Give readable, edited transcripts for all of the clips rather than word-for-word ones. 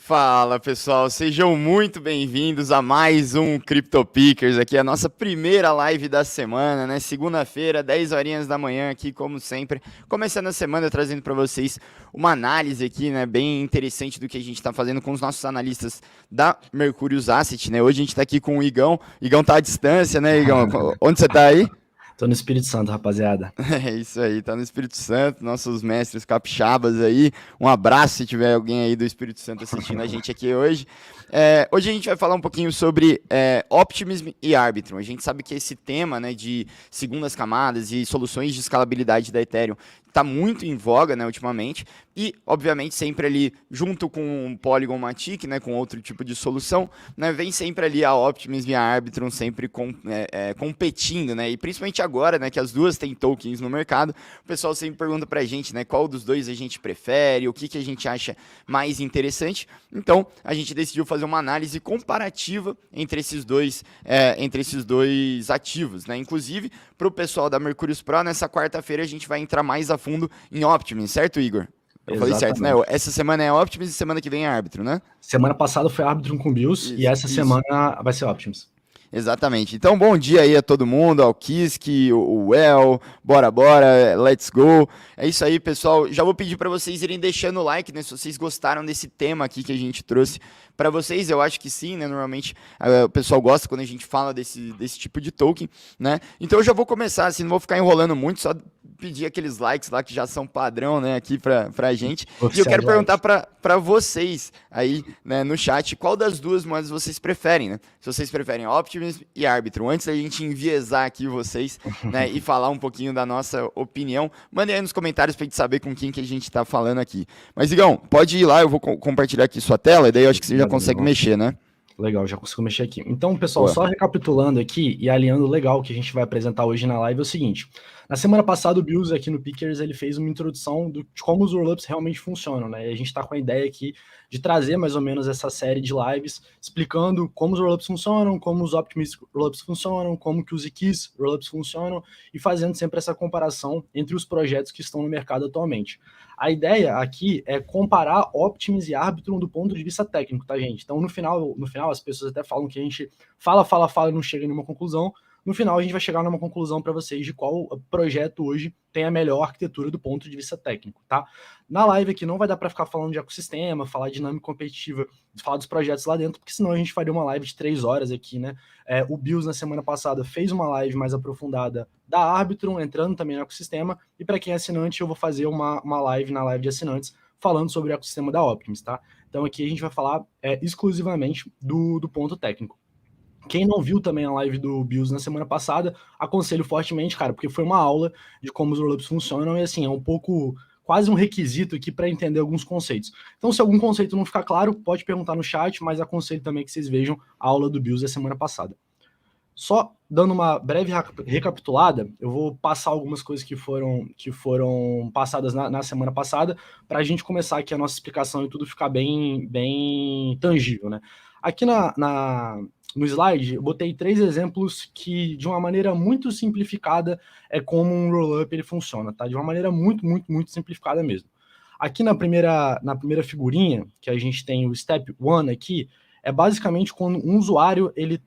Fala pessoal, sejam muito bem-vindos a mais um CryptoPickers, aqui a nossa primeira live da semana, né? Segunda-feira, 10 horinhas da manhã aqui, como sempre, começando a semana trazendo para vocês uma análise aqui, né, bem interessante do que a gente está fazendo com os nossos analistas da Mercurius Asset, né? Hoje a gente está aqui com o Igão. Igão tá à distância, né, Igão? Onde você tá aí? Tô no Espírito Santo, rapaziada. É isso aí, tá no Espírito Santo, nossos mestres capixabas aí. Um abraço se tiver alguém aí do Espírito Santo assistindo a gente aqui hoje. Hoje a gente vai falar um pouquinho sobre Optimism e Arbitrum. A gente sabe que esse tema, né, de segundas camadas e soluções de escalabilidade da Ethereum está muito em voga, né, ultimamente, e obviamente sempre ali junto com o Polygon Matic, né, com outro tipo de solução, né, vem sempre ali a Optimism e a Arbitrum sempre competindo, né, e principalmente agora, né, que as duas têm tokens no mercado, o pessoal sempre pergunta pra gente, né, qual dos dois a gente prefere, o que a gente acha mais interessante. Então a gente decidiu fazer uma análise comparativa entre esses dois ativos, né, inclusive para o pessoal da Mercurius Pro, nessa quarta-feira a gente vai entrar mais a fundo em Optimism, certo, Igor? Eu falei certo, né? Exatamente. Essa semana é Optimism e semana que vem é Árbitro, né? Semana passada foi Arbitrum com Bills e essa Isso. semana vai ser Optimus. Exatamente. Então, bom dia aí a todo mundo, ao Kisk, o Well, bora, let's go. É isso aí, pessoal. Já vou pedir para vocês irem deixando o like, né? Se vocês gostaram desse tema aqui que a gente trouxe para vocês, eu acho que sim, né? Normalmente o pessoal gosta quando a gente fala desse tipo de token, né? Então eu já vou começar, assim, não vou ficar enrolando muito, só pedir aqueles likes lá que já são padrão, né, aqui pra gente. E eu quero perguntar para vocês aí, né, no chat, qual das duas moedas vocês preferem, né? Se vocês preferem Optimism e Arbitrum. Antes da gente enviesar aqui vocês, né, e falar um pouquinho da nossa opinião, mandem aí nos comentários pra gente saber com quem que a gente tá falando aqui. Mas, Igão, pode ir lá, eu vou compartilhar aqui sua tela, e daí eu acho que você já consegue mexer, né? Legal, já consigo mexer aqui. Então, pessoal, Boa. só recapitulando aqui e alinhando legal que a gente vai apresentar hoje na live é o seguinte. Na semana passada, o Bills aqui no Pickers, ele fez uma introdução de como os rollups realmente funcionam, né? E a gente está com a ideia aqui de trazer mais ou menos essa série de lives explicando como os rollups funcionam, como os Optimism rollups funcionam, como que os Ikis rollups funcionam e fazendo sempre essa comparação entre os projetos que estão no mercado atualmente. A ideia aqui é comparar Optimism e Arbitrum do ponto de vista técnico, tá, gente? Então, no final as pessoas até falam que a gente fala e não chega em nenhuma conclusão. No final, a gente vai chegar numa conclusão para vocês de qual projeto hoje tem a melhor arquitetura do ponto de vista técnico, tá? Na live aqui não vai dar para ficar falando de ecossistema, falar de dinâmica competitiva, falar dos projetos lá dentro, porque senão a gente faria uma live de 3 horas aqui, né? O Bills, na semana passada, fez uma live mais aprofundada da Arbitrum, entrando também no ecossistema, e para quem é assinante, eu vou fazer uma live na live de assinantes falando sobre o ecossistema da Optimus, tá? Então aqui a gente vai falar exclusivamente do ponto técnico. Quem não viu também a live do Bills na semana passada, aconselho fortemente, cara, porque foi uma aula de como os rollups funcionam e, assim, é um pouco, quase um requisito aqui para entender alguns conceitos. Então, se algum conceito não ficar claro, pode perguntar no chat, mas aconselho também que vocês vejam a aula do Bills da semana passada. Só dando uma breve recapitulada, eu vou passar algumas coisas que foram passadas na semana passada, para a gente começar aqui a nossa explicação e tudo ficar bem tangível, né? Aqui no slide, eu botei 3 exemplos que, de uma maneira muito simplificada, é como um rollup ele funciona, tá? De uma maneira muito simplificada mesmo. Aqui na primeira figurinha, que a gente tem o Step 1 aqui, é basicamente quando um usuário ele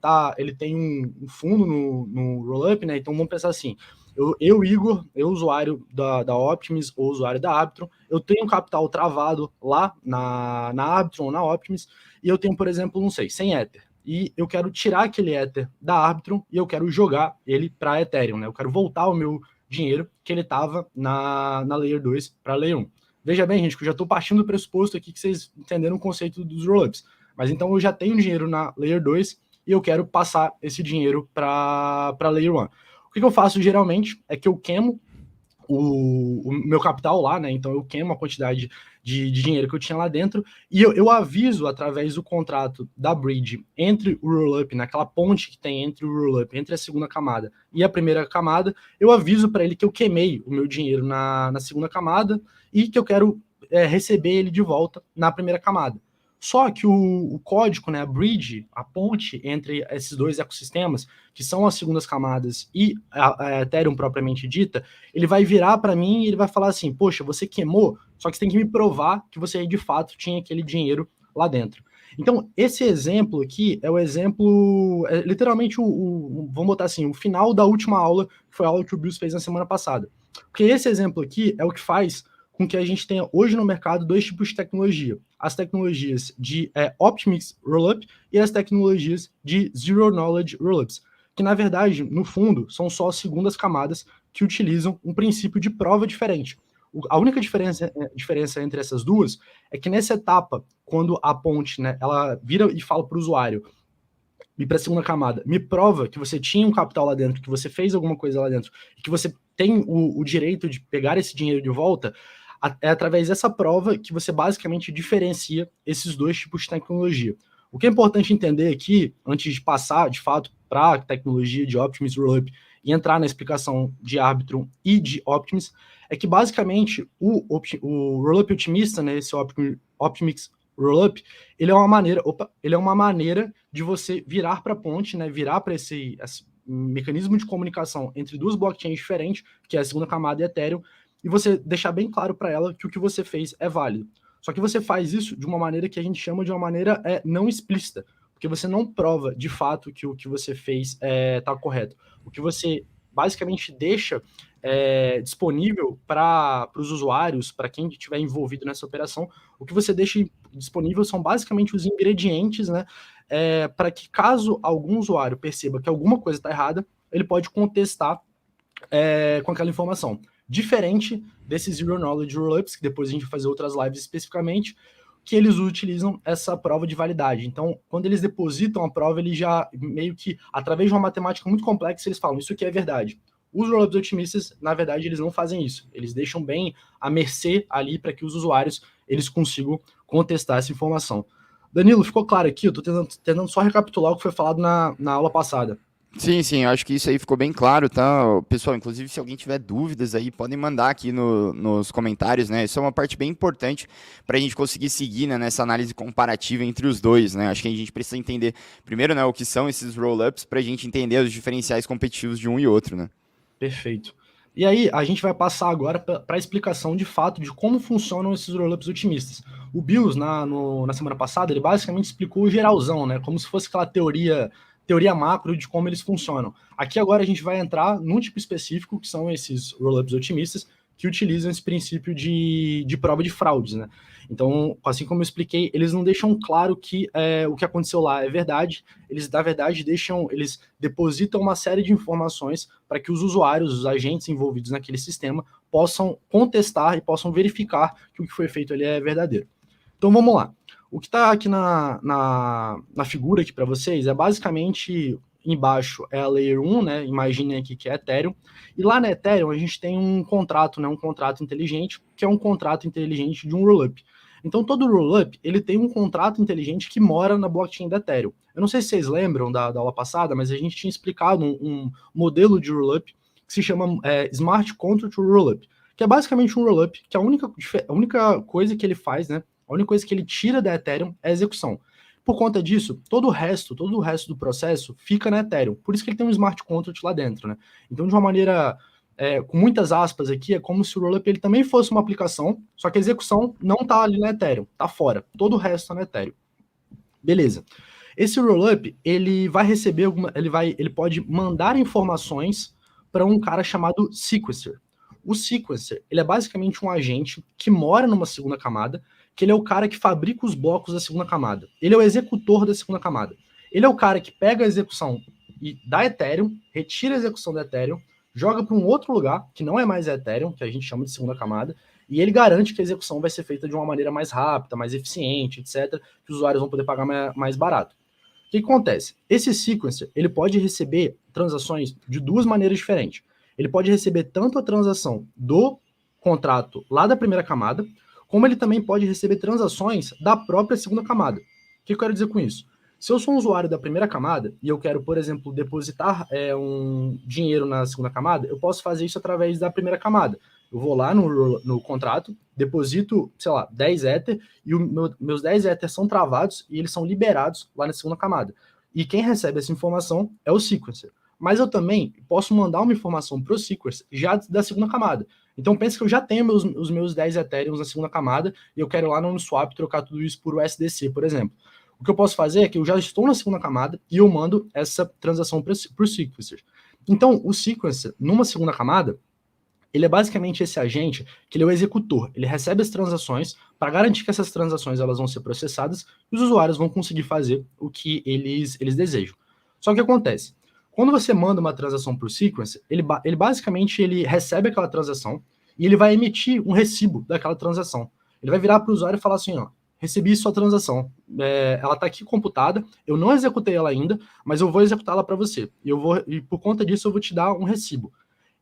tem um fundo no rollup, né? Então vamos pensar assim: eu Igor, usuário da Optimus ou usuário da Arbitrum, eu tenho um capital travado lá na Arbitrum ou na Optimus, e eu tenho, por exemplo, não sei, 100 Ether. E eu quero tirar aquele Ether da Arbitrum e eu quero jogar ele para Ethereum, né? Eu quero voltar o meu dinheiro que ele estava na Layer 2 para Layer 1. Veja bem, gente, que eu já estou partindo do pressuposto aqui que vocês entenderam o conceito dos rollups. Mas então eu já tenho dinheiro na Layer 2 e eu quero passar esse dinheiro para Layer 1. O que eu faço geralmente é que eu queimo o meu capital lá, né? Então eu queimo a quantidade de dinheiro que eu tinha lá dentro e eu aviso através do contrato da bridge entre o rollup, naquela ponte que tem entre o rollup, entre a segunda camada e a primeira camada, eu aviso para ele que eu queimei o meu dinheiro na segunda camada e que eu quero receber ele de volta na primeira camada. Só que o código, né, a bridge, a ponte entre esses dois ecossistemas, que são as segundas camadas e a Ethereum propriamente dita, ele vai virar para mim e ele vai falar assim: poxa, você queimou, só que você tem que me provar que você de fato tinha aquele dinheiro lá dentro. Então, esse exemplo aqui é o exemplo, literalmente vamos botar assim, o final da última aula, que foi a aula que o Bills fez na semana passada. Porque esse exemplo aqui é o que faz com que a gente tenha hoje no mercado dois tipos de tecnologia. As tecnologias de Optimix Rollup e as tecnologias de Zero Knowledge Rollups, que na verdade, no fundo, são só segundas camadas que utilizam um princípio de prova diferente. A única diferença entre essas duas é que nessa etapa, quando a ponte, né, ela vira e fala para o usuário, e para a segunda camada, me prova que você tinha um capital lá dentro, que você fez alguma coisa lá dentro, e que você tem o direito de pegar esse dinheiro de volta, é através dessa prova que você basicamente diferencia esses dois tipos de tecnologia. O que é importante entender aqui, antes de passar, de fato, para a tecnologia de Optimus Rollup e entrar na explicação de Arbitrum e de Optimus, é que basicamente o Rollup otimista, né, esse Optimus Rollup, ele é uma maneira de você virar para a ponte, né, virar para esse mecanismo de comunicação entre duas blockchains diferentes, que é a segunda camada e Ethereum, e você deixar bem claro para ela que o que você fez é válido. Só que você faz isso de uma maneira que a gente chama de uma maneira não explícita, porque você não prova de fato que o que você fez está correto. O que você basicamente deixa disponível para os usuários, para quem estiver envolvido nessa operação, o que você deixa disponível são basicamente os ingredientes, né, para que caso algum usuário perceba que alguma coisa está errada, ele pode contestar com aquela informação. Diferente desses Zero Knowledge Rollups, que depois a gente vai fazer outras lives especificamente, que eles utilizam essa prova de validade. Então, quando eles depositam a prova, eles já meio que, através de uma matemática muito complexa, eles falam, isso aqui é verdade. Os rollups otimistas, na verdade, eles não fazem isso. Eles deixam bem à mercê ali para que os usuários eles consigam contestar essa informação. Danilo, ficou claro aqui? Eu estou tentando só recapitular o que foi falado na aula passada. Sim, eu acho que isso aí ficou bem claro, tá? Pessoal, inclusive, se alguém tiver dúvidas aí, podem mandar aqui nos comentários, né? Isso é uma parte bem importante para a gente conseguir seguir, né, nessa análise comparativa entre os dois, né? Acho que a gente precisa entender, primeiro, né, o que são esses roll-ups, para a gente entender os diferenciais competitivos de um e outro, né? Perfeito. E aí, a gente vai passar agora para a explicação de fato de como funcionam esses rollups otimistas. O Bills, na semana passada, ele basicamente explicou o geralzão, né? Como se fosse aquela teoria macro de como eles funcionam. Aqui agora a gente vai entrar num tipo específico, que são esses rollups otimistas, que utilizam esse princípio de prova de fraudes, né? Então, assim como eu expliquei, eles não deixam claro que o que aconteceu lá é verdade, eles, na verdade, eles depositam uma série de informações para que os usuários, os agentes envolvidos naquele sistema, possam contestar e possam verificar que o que foi feito ali é verdadeiro. Então, vamos lá. O que está aqui na figura aqui para vocês é basicamente embaixo é a Layer 1, né? Imaginem aqui que é Ethereum. E lá na Ethereum a gente tem um contrato, né? Um contrato inteligente, que é um contrato inteligente de um rollup. Então todo rollup ele tem um contrato inteligente que mora na blockchain da Ethereum. Eu não sei se vocês lembram da aula passada, mas a gente tinha explicado um modelo de rollup que se chama Smart Contract Rollup, que é basicamente um rollup que a única coisa que ele faz, né? A única coisa que ele tira da Ethereum é a execução. Por conta disso, todo o resto do processo fica na Ethereum. Por isso que ele tem um smart contract lá dentro, né? Então, de uma maneira, com muitas aspas aqui, é como se o rollup ele também fosse uma aplicação, só que a execução não está ali na Ethereum, está fora. Todo o resto está na Ethereum. Beleza. Esse rollup, ele vai receber ele pode mandar informações para um cara chamado sequencer. O sequencer, ele é basicamente um agente que mora numa segunda camada, que ele é o cara que fabrica os blocos da segunda camada. Ele é o executor da segunda camada. Ele é o cara que pega a execução da Ethereum, retira a execução da Ethereum, joga para um outro lugar, que não é mais a Ethereum, que a gente chama de segunda camada, e ele garante que a execução vai ser feita de uma maneira mais rápida, mais eficiente, etc., que os usuários vão poder pagar mais barato. O que acontece? Esse sequencer, ele pode receber transações de duas maneiras diferentes. Ele pode receber tanto a transação do contrato lá da primeira camada, como ele também pode receber transações da própria segunda camada. O que eu quero dizer com isso? Se eu sou um usuário da primeira camada e eu quero, por exemplo, depositar um dinheiro na segunda camada, eu posso fazer isso através da primeira camada. Eu vou lá no contrato, deposito, sei lá, 10 Ether e meus 10 Ether são travados e eles são liberados lá na segunda camada. E quem recebe essa informação é o sequencer. mas eu também posso mandar uma informação para o Sequencer já da segunda camada. Então pensa que eu já tenho os meus 10 Ethereums na segunda camada e eu quero lá no Uniswap trocar tudo isso por USDC, por exemplo. O que eu posso fazer é que eu já estou na segunda camada e eu mando essa transação para o Sequencer. Então o Sequencer, numa segunda camada, ele é basicamente esse agente que ele é o executor. Ele recebe as transações para garantir que essas transações elas vão ser processadas e os usuários vão conseguir fazer o que eles desejam. Só que o que acontece? Quando você manda uma transação para o Sequencer, ele basicamente ele recebe aquela transação e ele vai emitir um recibo daquela transação. Ele vai virar para o usuário e falar assim, ó, recebi sua transação, ela está aqui computada, eu não executei ela ainda, mas eu vou executá-la para você. E por conta disso eu vou te dar um recibo.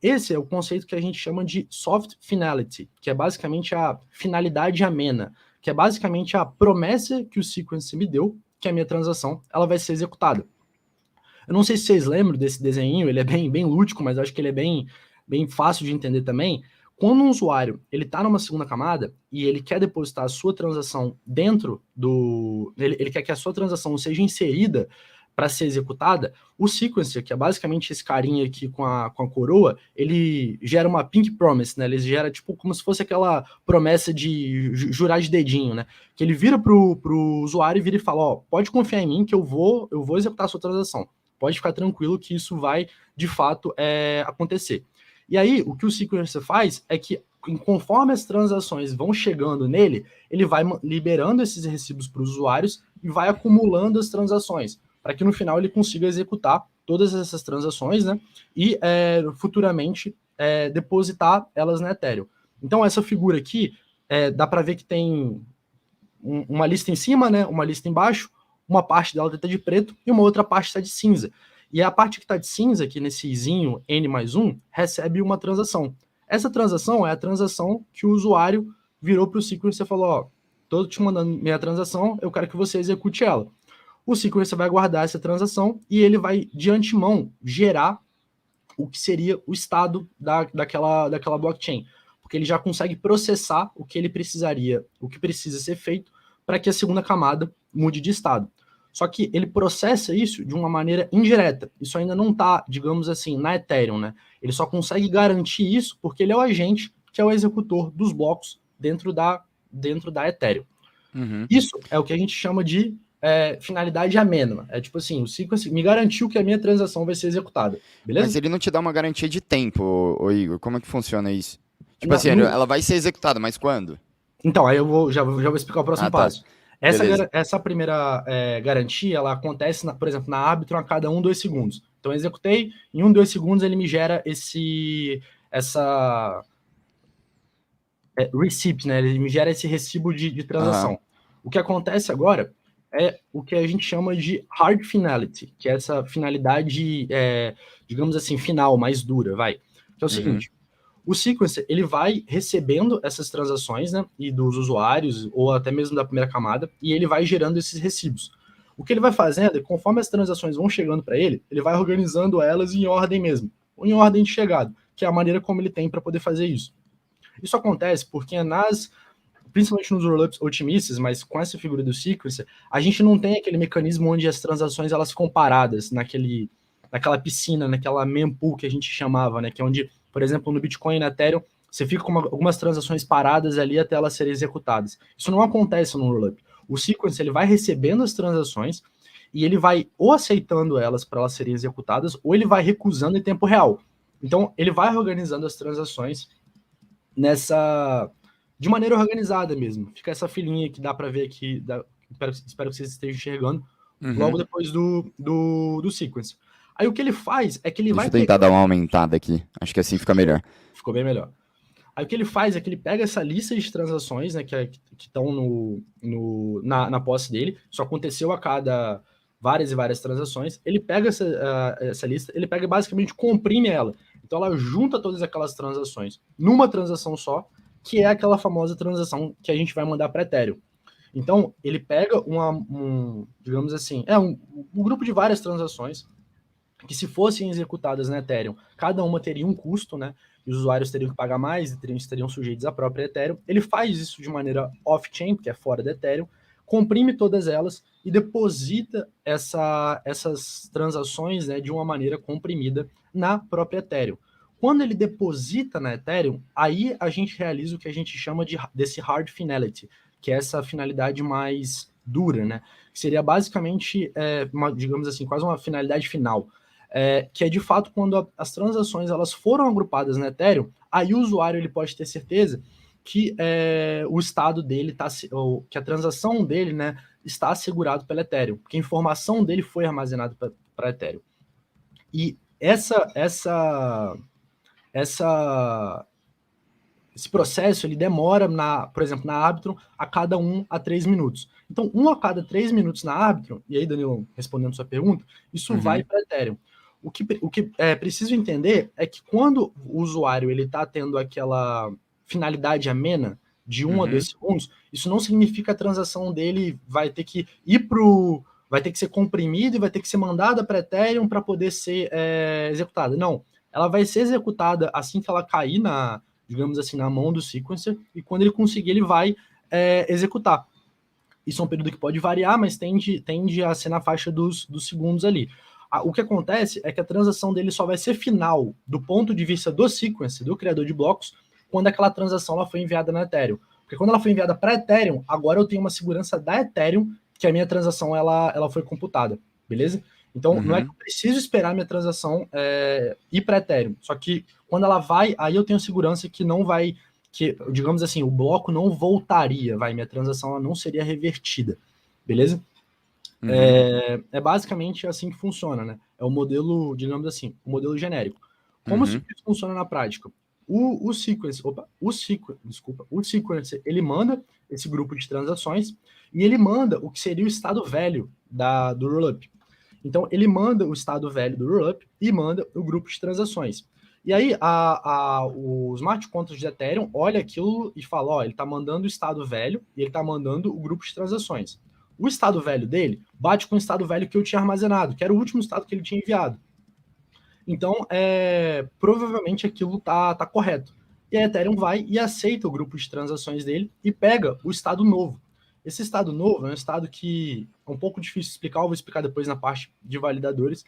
Esse é o conceito que a gente chama de soft finality, que é basicamente a finalidade amena, que é basicamente a promessa que o Sequencer me deu, que a minha transação ela vai ser executada. Eu não sei se vocês lembram desse desenho, ele é bem lúdico, mas acho que ele é bem fácil de entender também. Quando um usuário ele está numa segunda camada e ele quer depositar a sua transação dentro do... Ele quer que a sua transação seja inserida para ser executada, o Sequencer, que é basicamente esse carinha aqui com a coroa, ele gera uma pink promise, né? Ele gera tipo como se fosse aquela promessa de jurar de dedinho, né? Que ele vira pro usuário e vira e fala, ó, pode confiar em mim que eu vou executar a sua transação. Pode ficar tranquilo que isso vai, de fato, acontecer. E aí, o que o Sequencer faz é que, conforme as transações vão chegando nele, ele vai liberando esses recibos para os usuários e vai acumulando as transações, para que no final ele consiga executar todas essas transações, né? E futuramente depositar elas na Ethereum. Então, essa figura aqui, dá para ver que tem uma lista em cima, né? Uma lista embaixo, uma parte dela está de preto e uma outra parte está de cinza. E a parte que está de cinza, aqui nesse izinho N+1, recebe uma transação. Essa transação é a transação que o usuário virou para o Sequencer e falou, ó, estou te mandando minha transação, eu quero que você execute ela. O Sequencer vai guardar essa transação e ele vai, de antemão, gerar o que seria o estado daquela blockchain. Porque ele já consegue processar o que ele precisaria, o que precisa ser feito para que a segunda camada mude de estado. Só que ele processa isso de uma maneira indireta. Isso ainda não está, digamos assim, na Ethereum, né? Ele só consegue garantir isso porque ele é o agente que é o executor dos blocos dentro da Ethereum. Uhum. Isso é o que a gente chama de finalidade amena. É tipo assim, o Sequencer me garantiu que a minha transação vai ser executada, beleza? Mas ele não te dá uma garantia de tempo, ô Igor. Como é que funciona isso? Tipo assim, ela vai ser executada, mas quando? Então, aí eu já vou explicar o próximo passo. Beleza. Essa primeira garantia, ela acontece, por exemplo, na Arbitrum a cada 2 segundos. Então, eu executei, em 2 segundos ele me gera essa receipt, né? Ele me gera esse recibo de transação. Uhum. O que acontece agora é o que a gente chama de hard finality, que é essa finalidade, digamos assim, final, mais dura, vai. Que é o seguinte, o Sequencer, ele vai recebendo essas transações, né, e dos usuários, ou até mesmo da primeira camada, e ele vai gerando esses recibos. O que ele vai fazendo é, conforme as transações vão chegando para ele vai organizando elas em ordem mesmo, ou em ordem de chegada, que é a maneira como ele tem para poder fazer isso. Isso acontece porque principalmente nos rollups otimistas, mas com essa figura do Sequencer, a gente não tem aquele mecanismo onde as transações elas ficam paradas naquela piscina, naquela mempool que a gente chamava, né, que é onde, por exemplo, no Bitcoin e na Ethereum, você fica com algumas transações paradas ali até elas serem executadas. Isso não acontece no rollup. O Sequencer ele vai recebendo as transações e ele vai ou aceitando elas para elas serem executadas, ou ele vai recusando em tempo real. Então, ele vai organizando as transações de maneira organizada mesmo. Fica essa filinha que dá para ver aqui, espero que vocês estejam enxergando, logo depois do Sequencer. Aí o que ele faz é que ele vai... Deixa eu tentar dar uma aumentada aqui. Acho que assim fica melhor. Ficou bem melhor. Aí o que ele faz é que ele pega essa lista de transações, né, que estão na posse dele, isso aconteceu a cada várias e várias transações, ele pega essa lista, ele pega e basicamente comprime ela. Então ela junta todas aquelas transações numa transação só, que é aquela famosa transação que a gente vai mandar para Ethereum. Então ele pega digamos assim, um grupo de várias transações que, se fossem executadas na Ethereum, cada uma teria um custo, né? E os usuários teriam que pagar mais e estariam sujeitos à própria Ethereum. Ele faz isso de maneira off-chain, porque é fora da Ethereum, comprime todas elas e deposita essas transações, né, de uma maneira comprimida na própria Ethereum. Quando ele deposita na Ethereum, aí a gente realiza o que a gente chama desse hard finality, que é essa finalidade mais dura, né? Que seria basicamente, digamos assim, quase uma finalidade final. Que é de fato quando as transações elas foram agrupadas na Ethereum, aí o usuário ele pode ter certeza que o estado dele está, que a transação dele, né, está assegurado pela Ethereum, porque a informação dele foi armazenada para Ethereum. E esse processo ele demora, por exemplo, na Arbitrum, a cada 1 a 3 minutos. Então, 1 a cada 3 minutos na Arbitrum, e aí, Danilo, respondendo sua pergunta, isso vai para Ethereum. O que é preciso entender é que quando o usuário está tendo aquela finalidade amena de 1 a 2 segundos, isso não significa que a transação dele vai ter que vai ter que ser comprimida e vai ter que ser mandada para Ethereum para poder ser executada. Não, ela vai ser executada assim que ela cair digamos assim, na mão do sequencer, e quando ele conseguir, ele vai executar. Isso é um período que pode variar, mas tende a ser na faixa dos segundos ali. O que acontece é que a transação dele só vai ser final do ponto de vista do sequencer, do criador de blocos, quando aquela transação ela foi enviada na Ethereum. Porque quando ela foi enviada para Ethereum, agora eu tenho uma segurança da Ethereum que a minha transação ela foi computada, beleza? Então, não é que eu preciso esperar minha transação ir para Ethereum. Só que quando ela vai, aí eu tenho segurança que não vai, que, digamos assim, o bloco não voltaria, minha transação ela não seria revertida, beleza? É basicamente assim que funciona, né? É o modelo, digamos assim, o modelo genérico. Como isso funciona na prática? O sequencer, ele manda esse grupo de transações e ele manda o que seria o estado velho do rollup. Então, ele manda o estado velho do rollup e manda o grupo de transações. E aí, o smart contract de Ethereum olha aquilo e fala, ó, ele está mandando o estado velho e ele está mandando o grupo de transações. O estado velho dele bate com o estado velho que eu tinha armazenado, que era o último estado que ele tinha enviado. Então, provavelmente aquilo tá correto. E a Ethereum vai e aceita o grupo de transações dele e pega o estado novo. Esse estado novo é um estado que é um pouco difícil de explicar, eu vou explicar depois na parte de validadores,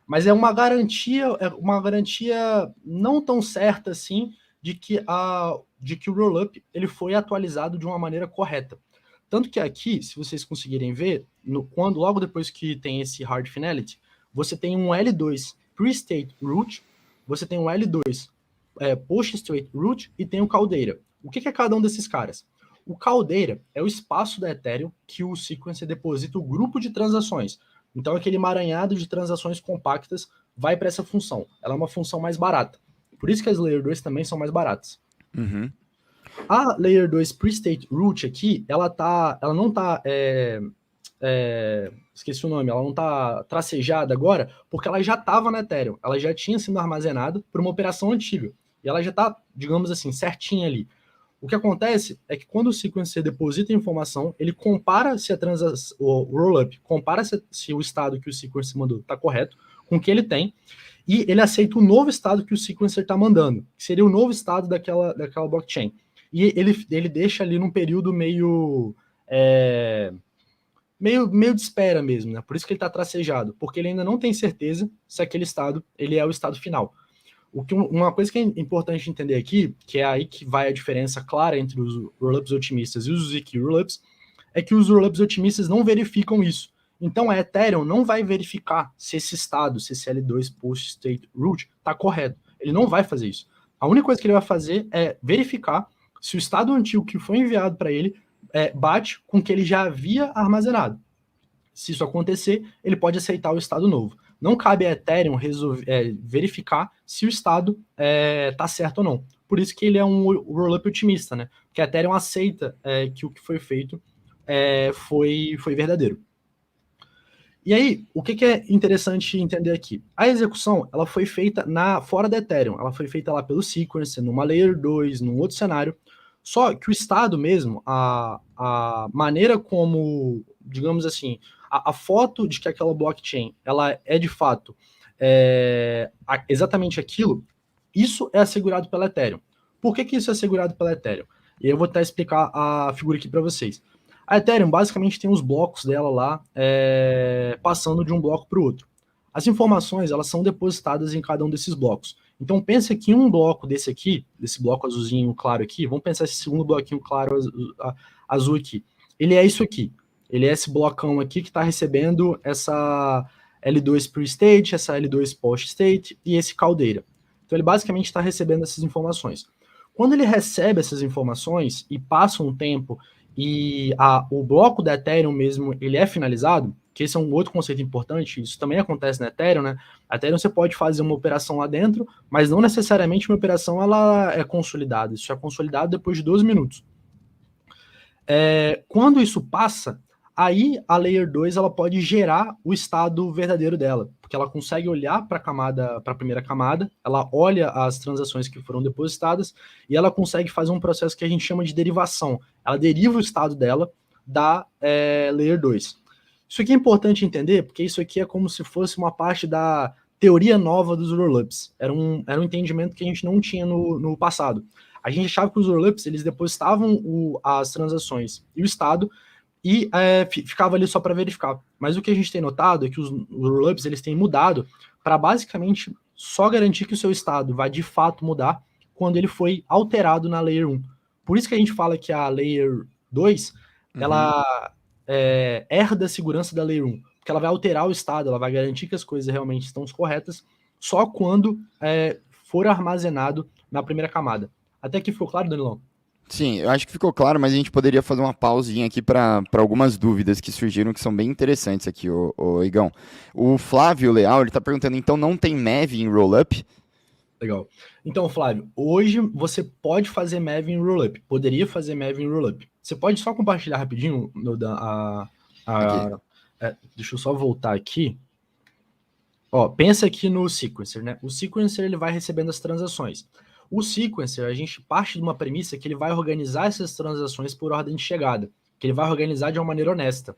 mas é uma garantia não tão certa assim de que o rollup ele foi atualizado de uma maneira correta. Tanto que aqui, se vocês conseguirem ver, logo depois que tem esse hard finality, você tem um L2 pre-state root, você tem um L2 post-state root e tem o Caldeira. O que é cada um desses caras? O Caldeira é o espaço da Ethereum que o sequencer deposita o grupo de transações. Então, aquele emaranhado de transações compactas vai para essa função. Ela é uma função mais barata. Por isso que as Layer 2 também são mais baratas. A Layer 2 Pre-State Root aqui, ela não está... esqueci o nome, ela não está tracejada agora, porque ela já estava na Ethereum. Ela já tinha sido armazenada por uma operação antiga. E ela já está, digamos assim, certinha ali. O que acontece é que quando o sequencer deposita a informação, ele compara se o rollup compara se o estado que o sequencer mandou está correto com o que ele tem, e ele aceita o novo estado que o sequencer está mandando, que seria o novo estado daquela blockchain. E ele deixa ali num período meio de espera mesmo, né? Por isso que ele está tracejado, porque ele ainda não tem certeza se aquele estado ele é o estado final. Uma coisa que é importante entender aqui, que é aí que vai a diferença clara entre os rollups otimistas e os ZK rollups, é que os rollups otimistas não verificam isso. Então a Ethereum não vai verificar se esse estado, se esse L2 post-state root está correto. Ele não vai fazer isso. A única coisa que ele vai fazer é verificar se o estado antigo que foi enviado para ele bate com o que ele já havia armazenado. Se isso acontecer, ele pode aceitar o estado novo. Não cabe a Ethereum verificar se o estado está certo ou não. Por isso que ele é um rollup otimista, né? Porque a Ethereum aceita que o que foi feito foi verdadeiro. E aí, o que é interessante entender aqui? A execução ela foi feita fora da Ethereum. Ela foi feita lá pelo sequencer, numa Layer 2, num outro cenário. Só que o estado mesmo, a maneira como, digamos assim, a foto de que aquela blockchain ela é de fato exatamente aquilo, isso é assegurado pela Ethereum. Por que isso é assegurado pela Ethereum? E eu vou até explicar a figura aqui para vocês. A Ethereum basicamente tem os blocos dela lá, passando de um bloco para o outro. As informações, elas são depositadas em cada um desses blocos. Então pensa que um bloco desse aqui, desse bloco azulzinho claro aqui, vamos pensar esse segundo bloquinho claro azul aqui. Ele é isso aqui. Ele é esse blocão aqui que está recebendo essa L2 pre-state, essa L2 post-state e esse caldeira. Então ele basicamente está recebendo essas informações. Quando ele recebe essas informações e passa um tempo e o bloco da Ethereum mesmo ele é finalizado, que esse é um outro conceito importante, isso também acontece na Ethereum, né? A Ethereum você pode fazer uma operação lá dentro, mas não necessariamente uma operação ela é consolidada. Isso é consolidado depois de 12 minutos. Quando isso passa, aí a Layer 2 ela pode gerar o estado verdadeiro dela, porque ela consegue olhar para a primeira camada, ela olha as transações que foram depositadas e ela consegue fazer um processo que a gente chama de derivação. Ela deriva o estado dela da Layer 2. Isso aqui é importante entender, porque isso aqui é como se fosse uma parte da teoria nova dos rollups. Era um entendimento que a gente não tinha no passado. A gente achava que os rollups eles depositavam as transações e o estado e ficava ali só para verificar. Mas o que a gente tem notado é que os rollups eles têm mudado para basicamente só garantir que o seu estado vai de fato mudar quando ele foi alterado na Layer 1. Por isso que a gente fala que a Layer 2 ela herda a segurança da Layer 1, porque ela vai alterar o estado, ela vai garantir que as coisas realmente estão corretas só quando for armazenado na primeira camada. Até aqui ficou claro, Danilão? Sim, eu acho que ficou claro, mas a gente poderia fazer uma pausinha aqui para algumas dúvidas que surgiram que são bem interessantes aqui, ô Igão. O Flávio Leal, ele tá perguntando, então não tem MEV em Rollup? Legal. Então, Flávio, hoje você pode fazer MEV em Rollup, poderia fazer MEV em Rollup. Você pode só compartilhar rapidinho deixa eu só voltar aqui. Ó, pensa aqui no sequencer, né? O sequencer ele vai recebendo as transações. O sequencer, a gente parte de uma premissa que ele vai organizar essas transações por ordem de chegada, que ele vai organizar de uma maneira honesta.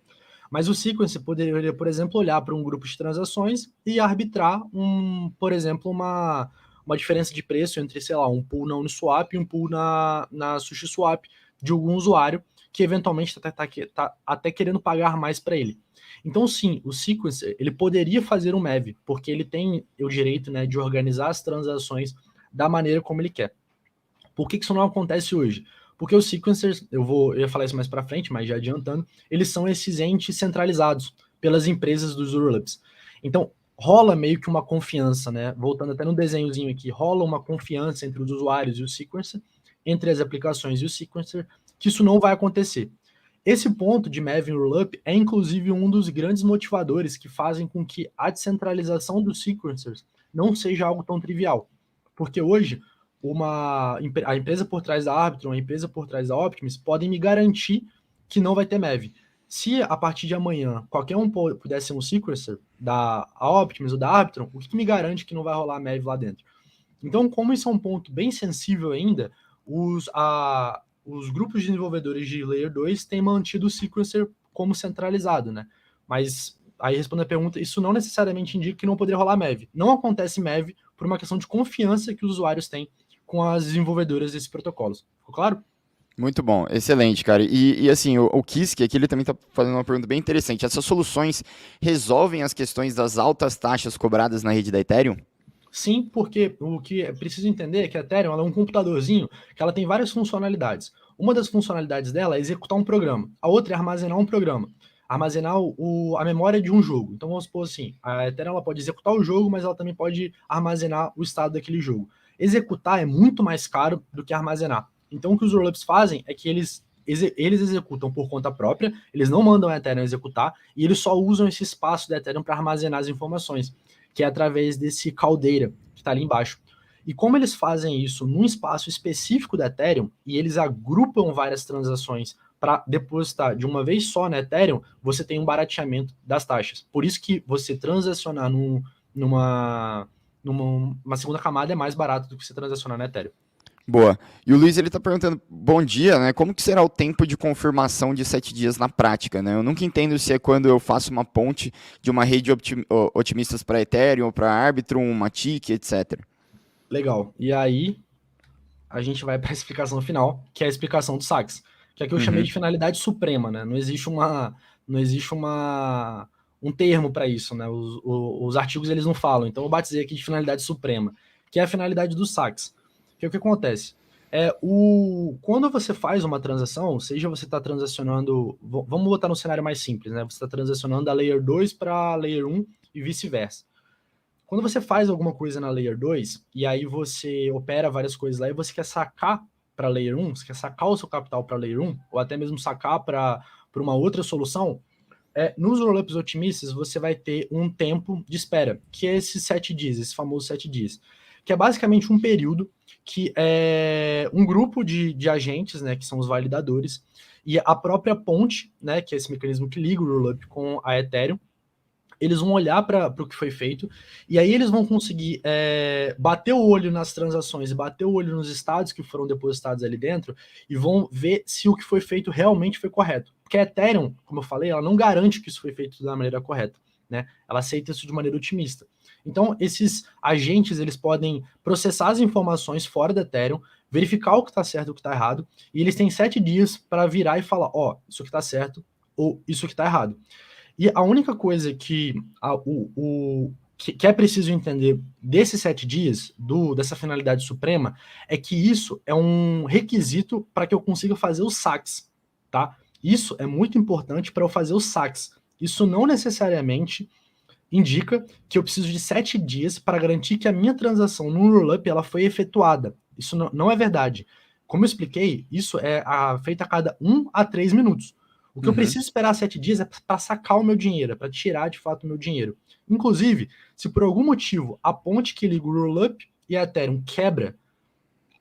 Mas o sequencer poderia, por exemplo, olhar para um grupo de transações e arbitrar, por exemplo, uma diferença de preço entre, sei lá, um pool na Uniswap e um pool na SushiSwap de algum usuário que eventualmente está até querendo pagar mais para ele. Então, sim, o sequencer ele poderia fazer um MEV, porque ele tem o direito, né, de organizar as transações da maneira como ele quer. Por que isso não acontece hoje? Porque os sequencers, eu ia falar isso mais para frente, mas já adiantando, eles são esses entes centralizados pelas empresas dos rollups. Então, rola meio que uma confiança, né? Voltando até no desenhozinho aqui, rola uma confiança entre os usuários e o sequencer, entre as aplicações e o sequencer, que isso não vai acontecer. Esse ponto de MEV em Rollup é inclusive um dos grandes motivadores que fazem com que a descentralização dos sequencers não seja algo tão trivial. Porque hoje, a empresa por trás da Arbitrum, a empresa por trás da Optimus, podem me garantir que não vai ter MEV. Se a partir de amanhã qualquer um pudesse ser um sequencer da Optimus ou da Arbitrum, o que me garante que não vai rolar MEV lá dentro? Então, como isso é um ponto bem sensível ainda, os grupos de desenvolvedores de Layer 2 têm mantido o sequencer como centralizado, né? Mas, aí respondendo a pergunta, isso não necessariamente indica que não poderia rolar MEV. Não acontece MEV por uma questão de confiança que os usuários têm com as desenvolvedoras desses protocolos. Ficou claro? Muito bom, excelente, cara. E assim, o Kiske aqui ele também está fazendo uma pergunta bem interessante. Essas soluções resolvem as questões das altas taxas cobradas na rede da Ethereum? Sim, porque o que é preciso entender é que a Ethereum ela é um computadorzinho que ela tem várias funcionalidades. Uma das funcionalidades dela é executar um programa, a outra é armazenar um programa, armazenar a memória de um jogo. Então vamos supor assim, a Ethereum ela pode executar o jogo, mas ela também pode armazenar o estado daquele jogo. Executar é muito mais caro do que armazenar. Então o que os rollups fazem é que eles executam por conta própria, eles não mandam a Ethereum executar e eles só usam esse espaço da Ethereum para armazenar as informações, que é através desse caldeira que está ali embaixo. E como eles fazem isso num espaço específico da Ethereum e eles agrupam várias transações para depositar de uma vez só na Ethereum, você tem um barateamento das taxas. Por isso que você transacionar numa segunda camada é mais barato do que você transacionar na Ethereum. Boa. E o Luiz ele está perguntando, bom dia, né? Como que será o tempo de confirmação de 7 dias na prática, né? Eu nunca entendo se é quando eu faço uma ponte de uma rede otimistas para Ethereum, para Arbitrum, uma TIC, etc. Legal. E aí a gente vai para a explicação final, que é a explicação dos saques. que é que eu chamei de finalidade suprema, né? Não existe um termo para isso, né? Os artigos eles não falam, então eu batizei aqui de finalidade suprema, que é a finalidade dos saques. Que é o que acontece? Quando você faz uma transação, seja você está transacionando, vamos botar no cenário mais simples, né? Você está transacionando da Layer 2 para Layer 1 e vice-versa. Quando você faz alguma coisa na Layer 2, e aí você opera várias coisas lá, e você quer sacar para Layer 1, você quer sacar o seu capital para Layer 1, ou até mesmo sacar para uma outra solução, nos rollups otimistas você vai ter um tempo de espera, que é esses 7 dias, esse famoso 7 dias, que é basicamente um período que é um grupo de agentes, né, que são os validadores, e a própria ponte, né, que é esse mecanismo que liga o rollup com a Ethereum, eles vão olhar para o que foi feito, e aí eles vão conseguir bater o olho nas transações, bater o olho nos estados que foram depositados ali dentro, e vão ver se o que foi feito realmente foi correto. Porque a Ethereum, como eu falei, ela não garante que isso foi feito da maneira correta, né? Ela aceita isso de maneira otimista. Então, esses agentes, eles podem processar as informações fora da Ethereum, verificar o que está certo e o que está errado, e eles têm 7 dias para virar e falar, isso que está certo ou isso que está errado. E a única coisa que é preciso entender desses 7 dias, dessa finalidade suprema, é que isso é um requisito para que eu consiga fazer os saques, tá? Isso é muito importante para eu fazer os saques. Isso não necessariamente indica que eu preciso de 7 dias para garantir que a minha transação no rollup ela foi efetuada. Isso não é verdade. Como eu expliquei, isso é feito a cada 1 a 3 minutos. O que eu preciso esperar 7 dias é para sacar o meu dinheiro, para tirar de fato o meu dinheiro. Inclusive, se por algum motivo a ponte que liga o rollup e a Ethereum quebra,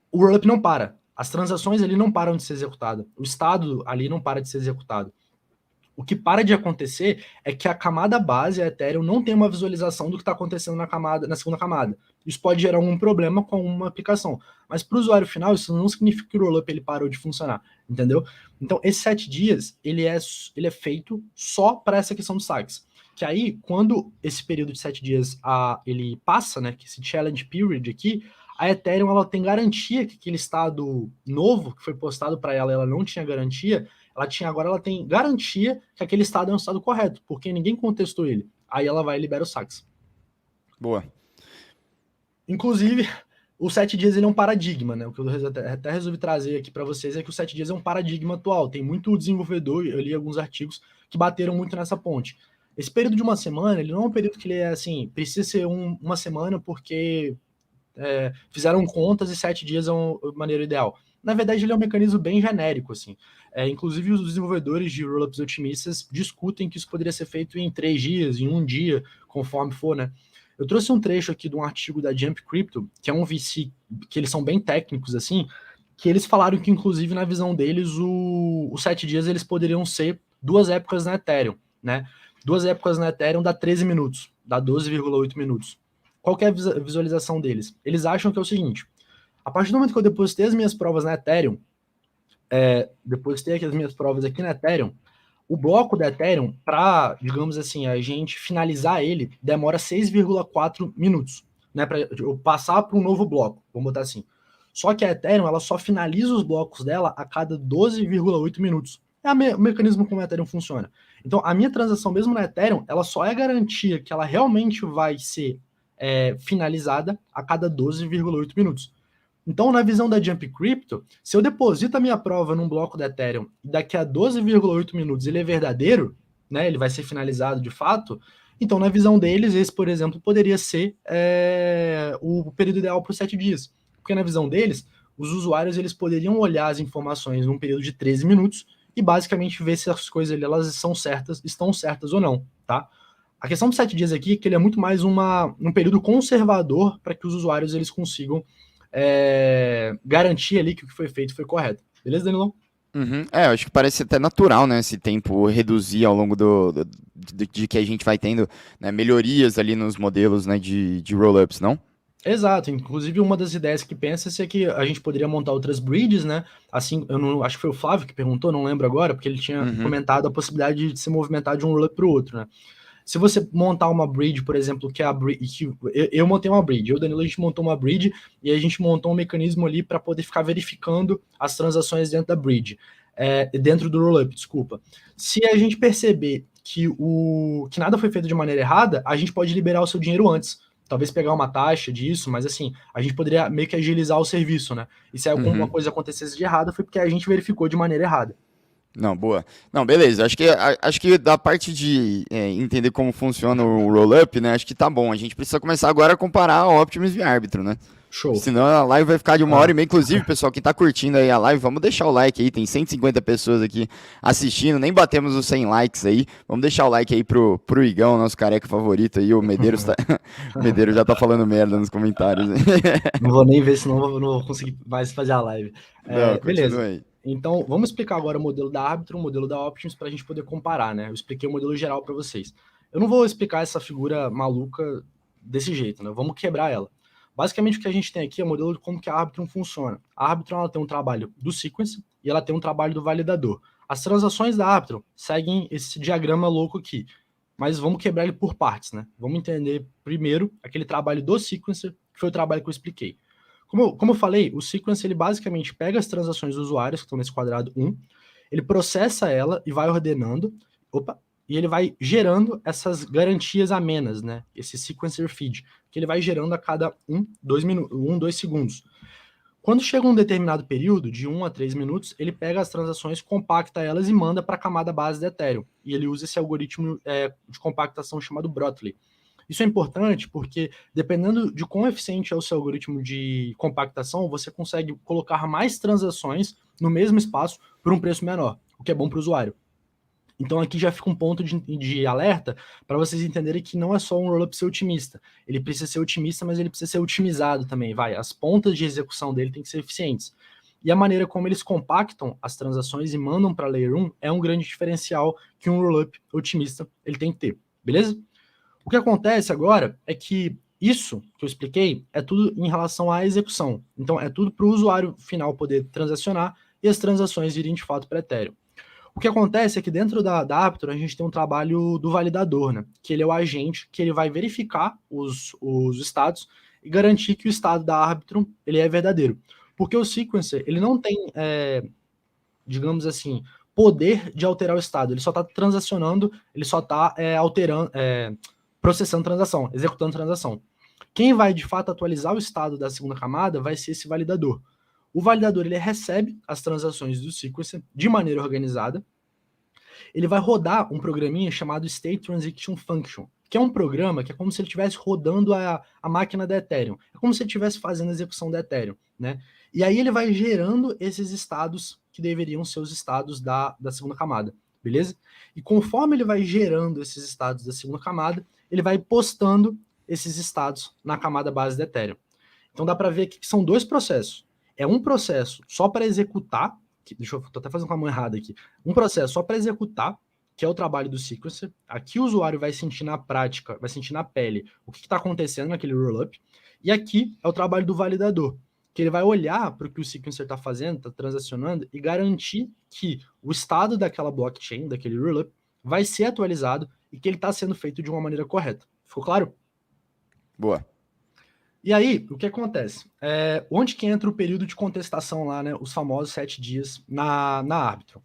o rollup não para. As transações ali não param de ser executadas. O estado ali não para de ser executado. O que para de acontecer é que a camada base, a Ethereum, não tem uma visualização do que está acontecendo na segunda camada. Isso pode gerar algum problema com uma aplicação. Mas para o usuário final, isso não significa que o rollup ele parou de funcionar, entendeu? Então, esses 7 dias, ele é feito só para essa questão dos saques. Que aí, quando esse período de 7 dias ele passa, né, que esse challenge period aqui, a Ethereum ela tem garantia que aquele estado novo que foi postado para ela não tinha garantia, agora ela tem garantia que aquele estado é um estado correto, porque ninguém contestou ele. Aí ela vai e libera os saques. Boa. Inclusive, os 7 dias ele é um paradigma, né? O que eu até resolvi trazer aqui para vocês é que os 7 dias é um paradigma atual. Tem muito desenvolvedor, eu li alguns artigos que bateram muito nessa ponte. Esse período de uma semana, ele não é um período que ele é assim, precisa ser uma semana porque fizeram contas e 7 dias é uma maneira ideal. Na verdade, ele é um mecanismo bem genérico, assim. Inclusive, os desenvolvedores de rollups otimistas discutem que isso poderia ser feito em 3 dias, em 1 dia, conforme for, né? Eu trouxe um trecho aqui de um artigo da Jump Crypto, que é um VC, que eles são bem técnicos, assim, que eles falaram que, inclusive, na visão deles, os 7 dias eles poderiam ser 2 épocas na Ethereum, né? 2 épocas na Ethereum dá 13 minutos, dá 12,8 minutos. Qual que é a visualização deles? Eles acham que é o seguinte, a partir do momento que eu depositei as minhas provas na Ethereum, depositei aqui as minhas provas aqui na Ethereum, o bloco da Ethereum, para, digamos assim, a gente finalizar ele, demora 6,4 minutos, né, para eu passar para um novo bloco, vamos botar assim. Só que a Ethereum, ela só finaliza os blocos dela a cada 12,8 minutos. É o mecanismo como a Ethereum funciona. Então, a minha transação, mesmo na Ethereum, ela só é garantia que ela realmente vai ser finalizada a cada 12,8 minutos. Então, na visão da Jump Crypto, se eu deposito a minha prova num bloco da Ethereum e daqui a 12,8 minutos ele é verdadeiro, né, ele vai ser finalizado de fato, então, na visão deles, esse, por exemplo, poderia ser o período ideal para os 7 dias. Porque na visão deles, os usuários eles poderiam olhar as informações num período de 13 minutos e basicamente ver se as coisas ali, elas estão certas ou não, tá? A questão dos 7 dias aqui é que ele é muito mais um período conservador para que os usuários eles consigam garantir ali que o que foi feito foi correto. Beleza, Danilão? Eu acho que parece até natural, né, esse tempo reduzir ao longo de que a gente vai tendo, né, melhorias ali nos modelos, né, de rollups, não? Exato, inclusive uma das ideias que pensa é que a gente poderia montar outras bridges, né? Assim, eu não acho que foi o Flávio que perguntou, não lembro agora, porque ele tinha comentado a possibilidade de se movimentar de um rollup para o outro, né? Se você montar uma bridge, por exemplo, que é a bridge, eu montei uma bridge, eu e o Danilo, a gente montou uma bridge e a gente montou um mecanismo ali para poder ficar verificando as transações dentro da bridge. dentro do roll-up, desculpa. Se a gente perceber que nada foi feito de maneira errada, a gente pode liberar o seu dinheiro antes. Talvez pegar uma taxa disso, mas assim, a gente poderia meio que agilizar o serviço, né? E se alguma coisa acontecesse de errada, foi porque a gente verificou de maneira errada. Não, boa. Não, beleza. Acho que da parte de entender como funciona o roll-up, né? Acho que tá bom. A gente precisa começar agora a comparar Optimus e árbitro, né? Show. Senão a live vai ficar de 1 hora e meia. Inclusive, pessoal, quem tá curtindo aí a live, vamos deixar o like aí. Tem 150 pessoas aqui assistindo. Nem batemos os 100 likes aí. Vamos deixar o like aí pro Igão, nosso careca favorito aí. O Medeiros, o Medeiros já tá falando merda nos comentários. Não vou nem ver, senão não vou conseguir mais fazer a live. Não, Beleza. continua aí. Então, vamos explicar agora o modelo da Arbitrum, o modelo da Optimus, para a gente poder comparar, né? Eu expliquei o modelo geral para vocês. Eu não vou explicar essa figura maluca desse jeito, né? Vamos quebrar ela. Basicamente, o que a gente tem aqui é o modelo de como que a Arbitrum funciona. A Arbitrum ela tem um trabalho do sequencer e ela tem um trabalho do validador. As transações da Arbitrum seguem esse diagrama louco aqui, mas vamos quebrar ele por partes, né? Vamos entender primeiro aquele trabalho do sequencer, que foi o trabalho que eu expliquei. Como eu falei, o sequencer ele basicamente pega as transações dos usuários que estão nesse quadrado 1, ele processa ela e vai ordenando, e ele vai gerando essas garantias amenas, né? Esse sequencer feed, que ele vai gerando a cada 2 segundos. Quando chega um determinado período, de 1 a 3 minutos, ele pega as transações, compacta elas e manda para a camada base da Ethereum. E ele usa esse algoritmo de compactação chamado Brotli. Isso é importante porque, dependendo de quão eficiente é o seu algoritmo de compactação, você consegue colocar mais transações no mesmo espaço por um preço menor, o que é bom para o usuário. Então aqui já fica um ponto de alerta para vocês entenderem que não é só um rollup ser otimista. Ele precisa ser otimista, mas ele precisa ser otimizado também. As pontas de execução dele têm que ser eficientes. E a maneira como eles compactam as transações e mandam para a Layer 1 é um grande diferencial que um rollup otimista ele tem que ter, beleza? O que acontece agora é que isso que eu expliquei é tudo em relação à execução. Então, é tudo para o usuário final poder transacionar e as transações virem de fato para Ethereum. O que acontece é que dentro da Arbitrum a gente tem um trabalho do validador, né? Que ele é o agente que ele vai verificar os estados e garantir que o estado da Arbitrum ele é verdadeiro. Porque o sequencer ele não tem, digamos assim, poder de alterar o estado. Ele só está transacionando, ele só está alterando, processando transação, executando transação. Quem vai de fato atualizar o estado da segunda camada vai ser esse validador. O validador ele recebe as transações do sequencer de maneira organizada. Ele vai rodar um programinha chamado State Transition Function, que é um programa que é como se ele estivesse rodando a máquina da Ethereum. É como se ele estivesse fazendo a execução da Ethereum, né? E aí ele vai gerando esses estados que deveriam ser os estados da segunda camada, beleza? E conforme ele vai gerando esses estados da segunda camada, ele vai postando esses estados na camada base da Ethereum. Então dá para ver que são dois processos. É um processo só para executar, deixa eu tô até fazendo com a mão errada aqui. Um processo só para executar, que é o trabalho do sequencer. Aqui o usuário vai sentir na prática, vai sentir na pele o que está acontecendo naquele rollup. E aqui é o trabalho do validador, que ele vai olhar para o que o sequencer está fazendo, está transacionando, e garantir que o estado daquela blockchain, daquele rollup, vai ser atualizado e que ele está sendo feito de uma maneira correta. Ficou claro? Boa. E aí, o que acontece? Onde que entra o período de contestação lá, né? Os famosos 7 dias na Arbitrum.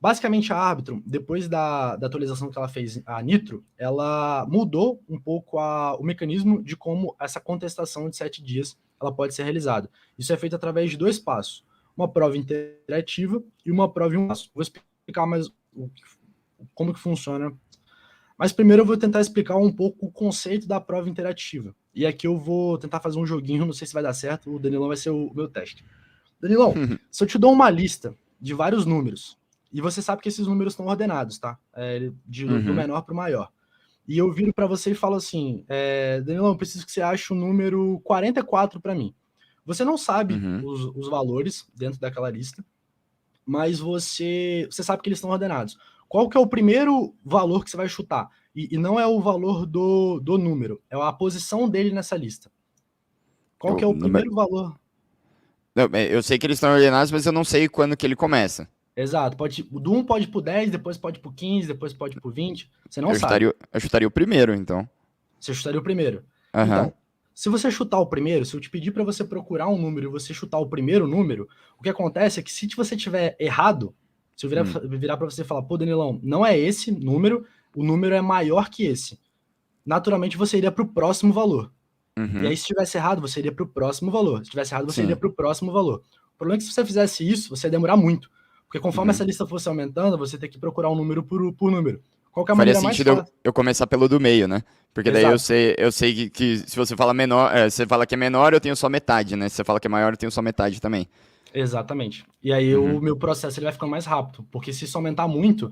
Basicamente, a Arbitrum, depois da atualização que ela fez, a Nitro, ela mudou um pouco o mecanismo de como essa contestação de 7 dias ela pode ser realizada. Isso é feito através de 2 passos. Uma prova interativa e uma prova em um passo. Vou explicar mais como que funciona. Mas primeiro eu vou tentar explicar um pouco o conceito da prova interativa. E aqui eu vou tentar fazer um joguinho, não sei se vai dar certo, o Danilão vai ser o meu teste. Danilão, se eu te dou uma lista de vários números, e você sabe que esses números estão ordenados, tá? Do menor para o maior. E eu viro para você e falo assim, Danilão, eu preciso que você ache o número 44 para mim. Você não sabe os valores dentro daquela lista, mas você sabe que eles estão ordenados. Qual que é o primeiro valor que você vai chutar? E não é o valor do número, é a posição dele nessa lista. Qual que é o primeiro valor? Não, eu sei que eles estão ordenados, mas eu não sei quando que ele começa. Exato. Do 1 pode ir pro 10, depois pode ir pro 15, depois pode ir pro 20. Você não sabe. Eu chutaria o primeiro, então. Você chutaria o primeiro. Então, se você chutar o primeiro, se eu te pedir para você procurar um número e você chutar o primeiro número, o que acontece é que se você tiver errado, Se eu virar para você e falar, pô, Danilão, não é esse número, o número é maior que esse. Naturalmente você iria para o próximo valor. E aí, se tivesse errado, você iria para o próximo valor. Se tivesse errado, você iria para o próximo valor. O problema é que se você fizesse isso, você ia demorar muito. Porque conforme essa lista fosse aumentando, você tem que procurar um número por número. Qual que é a Faria maneira mais sentido fácil? eu começar pelo do meio, né? Porque daí Exato. eu sei que se você fala menor, você fala que é menor, eu tenho só metade, né? Se você fala que é maior, eu tenho só metade também. Exatamente. E aí o meu processo ele vai ficando mais rápido, porque se isso aumentar muito,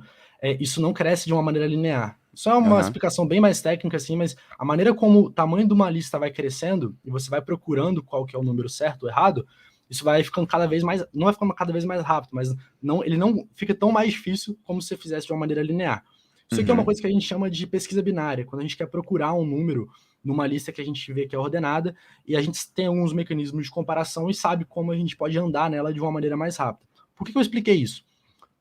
isso não cresce de uma maneira linear. Isso é uma Aham. explicação bem mais técnica, assim, mas a maneira como o tamanho de uma lista vai crescendo e você vai procurando qual que é o número certo ou errado, isso vai ficando cada vez mais, não vai ficando cada vez mais rápido, mas não, ele não fica tão mais difícil como se você fizesse de uma maneira linear. Isso aqui é uma Uhum. coisa que a gente chama de pesquisa binária, quando a gente quer procurar um número numa lista que a gente vê que é ordenada, e a gente tem alguns mecanismos de comparação e sabe como a gente pode andar nela de uma maneira mais rápida. Por que eu expliquei isso?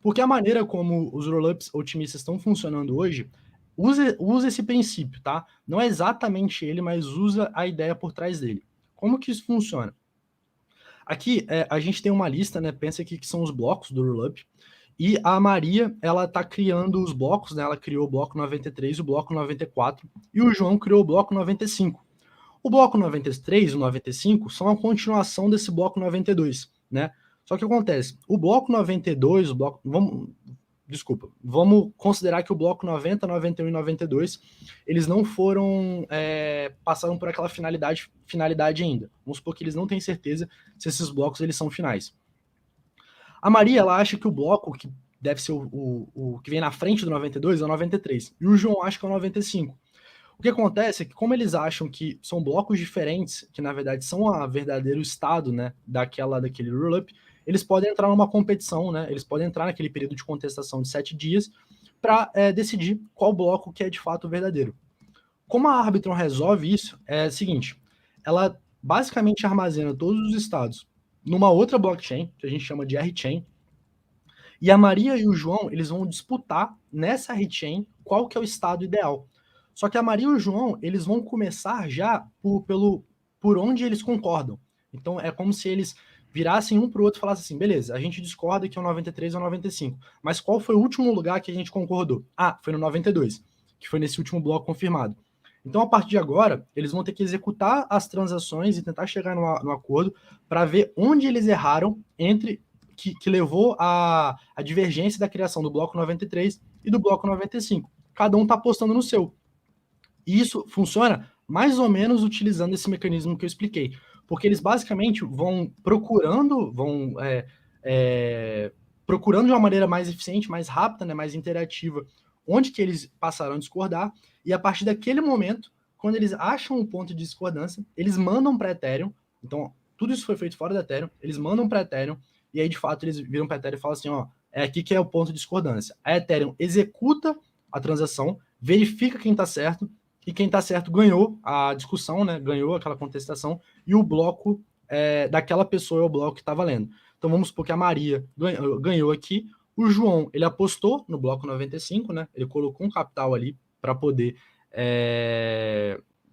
Porque a maneira como os rollups otimistas estão funcionando hoje usa esse princípio, tá? Não é exatamente ele, mas usa a ideia por trás dele. Como que isso funciona? Aqui a gente tem uma lista, né? Pensa aqui que são os blocos do rollup. E a Maria, ela tá criando os blocos, né? Ela criou o bloco 93 e o bloco 94, e o João criou o bloco 95. O bloco 93 e o 95 são a continuação desse bloco 92, né? Só que acontece, o bloco 92, vamos considerar que o bloco 90, 91 e 92, eles não foram, passaram por aquela finalidade ainda. Vamos supor que eles não têm certeza se esses blocos eles são finais. A Maria, ela acha que o bloco que deve ser o que vem na frente do 92 é o 93, e o João acha que é o 95. O que acontece é que, como eles acham que são blocos diferentes, que na verdade são o verdadeiro estado, né, daquele rollup, eles podem entrar numa competição, né, eles podem entrar naquele período de contestação de 7 dias para decidir qual bloco que é de fato o verdadeiro. Como a Arbitron resolve isso, é o seguinte, ela basicamente armazena todos os estados numa outra blockchain, que a gente chama de R-Chain, e a Maria e o João, eles vão disputar nessa R-Chain qual que é o estado ideal. Só que a Maria e o João, eles vão começar já por onde eles concordam. Então, é como se eles virassem um para o outro e falassem assim, beleza, a gente discorda que é o 93 ou 95, mas qual foi o último lugar que a gente concordou? Ah, foi no 92, que foi nesse último bloco confirmado. Então, a partir de agora, eles vão ter que executar as transações e tentar chegar no acordo para ver onde eles erraram entre que levou à divergência da criação do bloco 93 e do bloco 95. Cada um está apostando no seu. E isso funciona mais ou menos utilizando esse mecanismo que eu expliquei. Porque eles basicamente vão procurando, procurando de uma maneira mais eficiente, mais rápida, né, mais interativa, onde que eles passaram a discordar, e a partir daquele momento, quando eles acham um ponto de discordância, eles mandam para Ethereum, então tudo isso foi feito fora da Ethereum, eles mandam para Ethereum, e aí de fato eles viram para Ethereum e falam assim, ó, é aqui que é o ponto de discordância. A Ethereum executa a transação, verifica quem está certo, e quem está certo ganhou a discussão, né, ganhou aquela contestação, e o bloco daquela pessoa é o bloco que está valendo. Então vamos supor que a Maria ganhou aqui, o João, ele apostou no bloco 95, né, ele colocou um capital ali para poder,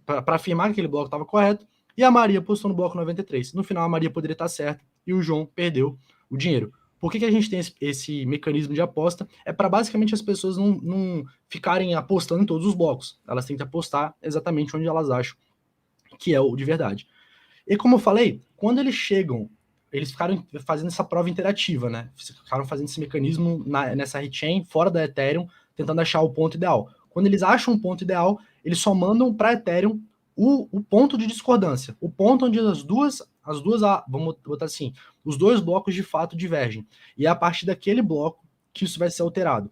para afirmar que aquele bloco estava correto, e a Maria apostou no bloco 93. No final a Maria poderia estar certa e o João perdeu o dinheiro. Por que a gente tem esse mecanismo de aposta? É para basicamente as pessoas não ficarem apostando em todos os blocos. Elas têm que apostar exatamente onde elas acham que é o de verdade. E como eu falei, quando eles chegam, eles ficaram fazendo essa prova interativa, né? Ficaram fazendo esse mecanismo nessa rechain, fora da Ethereum, tentando achar o ponto ideal. Quando eles acham um ponto ideal, eles só mandam para Ethereum o ponto de discordância, o ponto onde as duas, vamos botar assim, os dois blocos de fato divergem. E é a partir daquele bloco que isso vai ser alterado.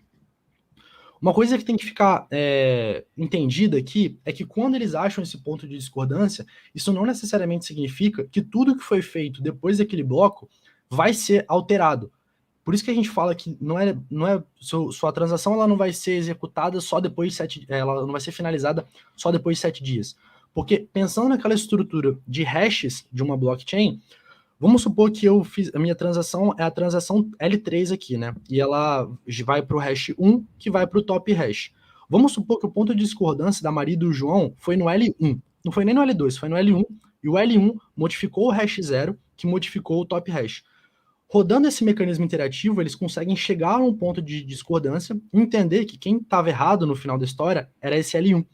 Uma coisa que tem que ficar entendida aqui é que quando eles acham esse ponto de discordância, isso não necessariamente significa que tudo que foi feito depois daquele bloco vai ser alterado. Por isso que a gente fala que não é sua transação ela não vai ser executada só depois de 7, ela não vai ser finalizada só depois de 7 dias. Porque pensando naquela estrutura de hashes de uma blockchain, vamos supor que eu fiz a minha transação é a transação L3 aqui, né? E ela vai para o hash 1, que vai para o top hash. Vamos supor que o ponto de discordância da Maria e do João foi no L1. Não foi nem no L2, foi no L1. E o L1 modificou o hash 0, que modificou o top hash. rodando esse mecanismo interativo, eles conseguem chegar a um ponto de discordância, entender que quem estava errado no final da história era esse L1.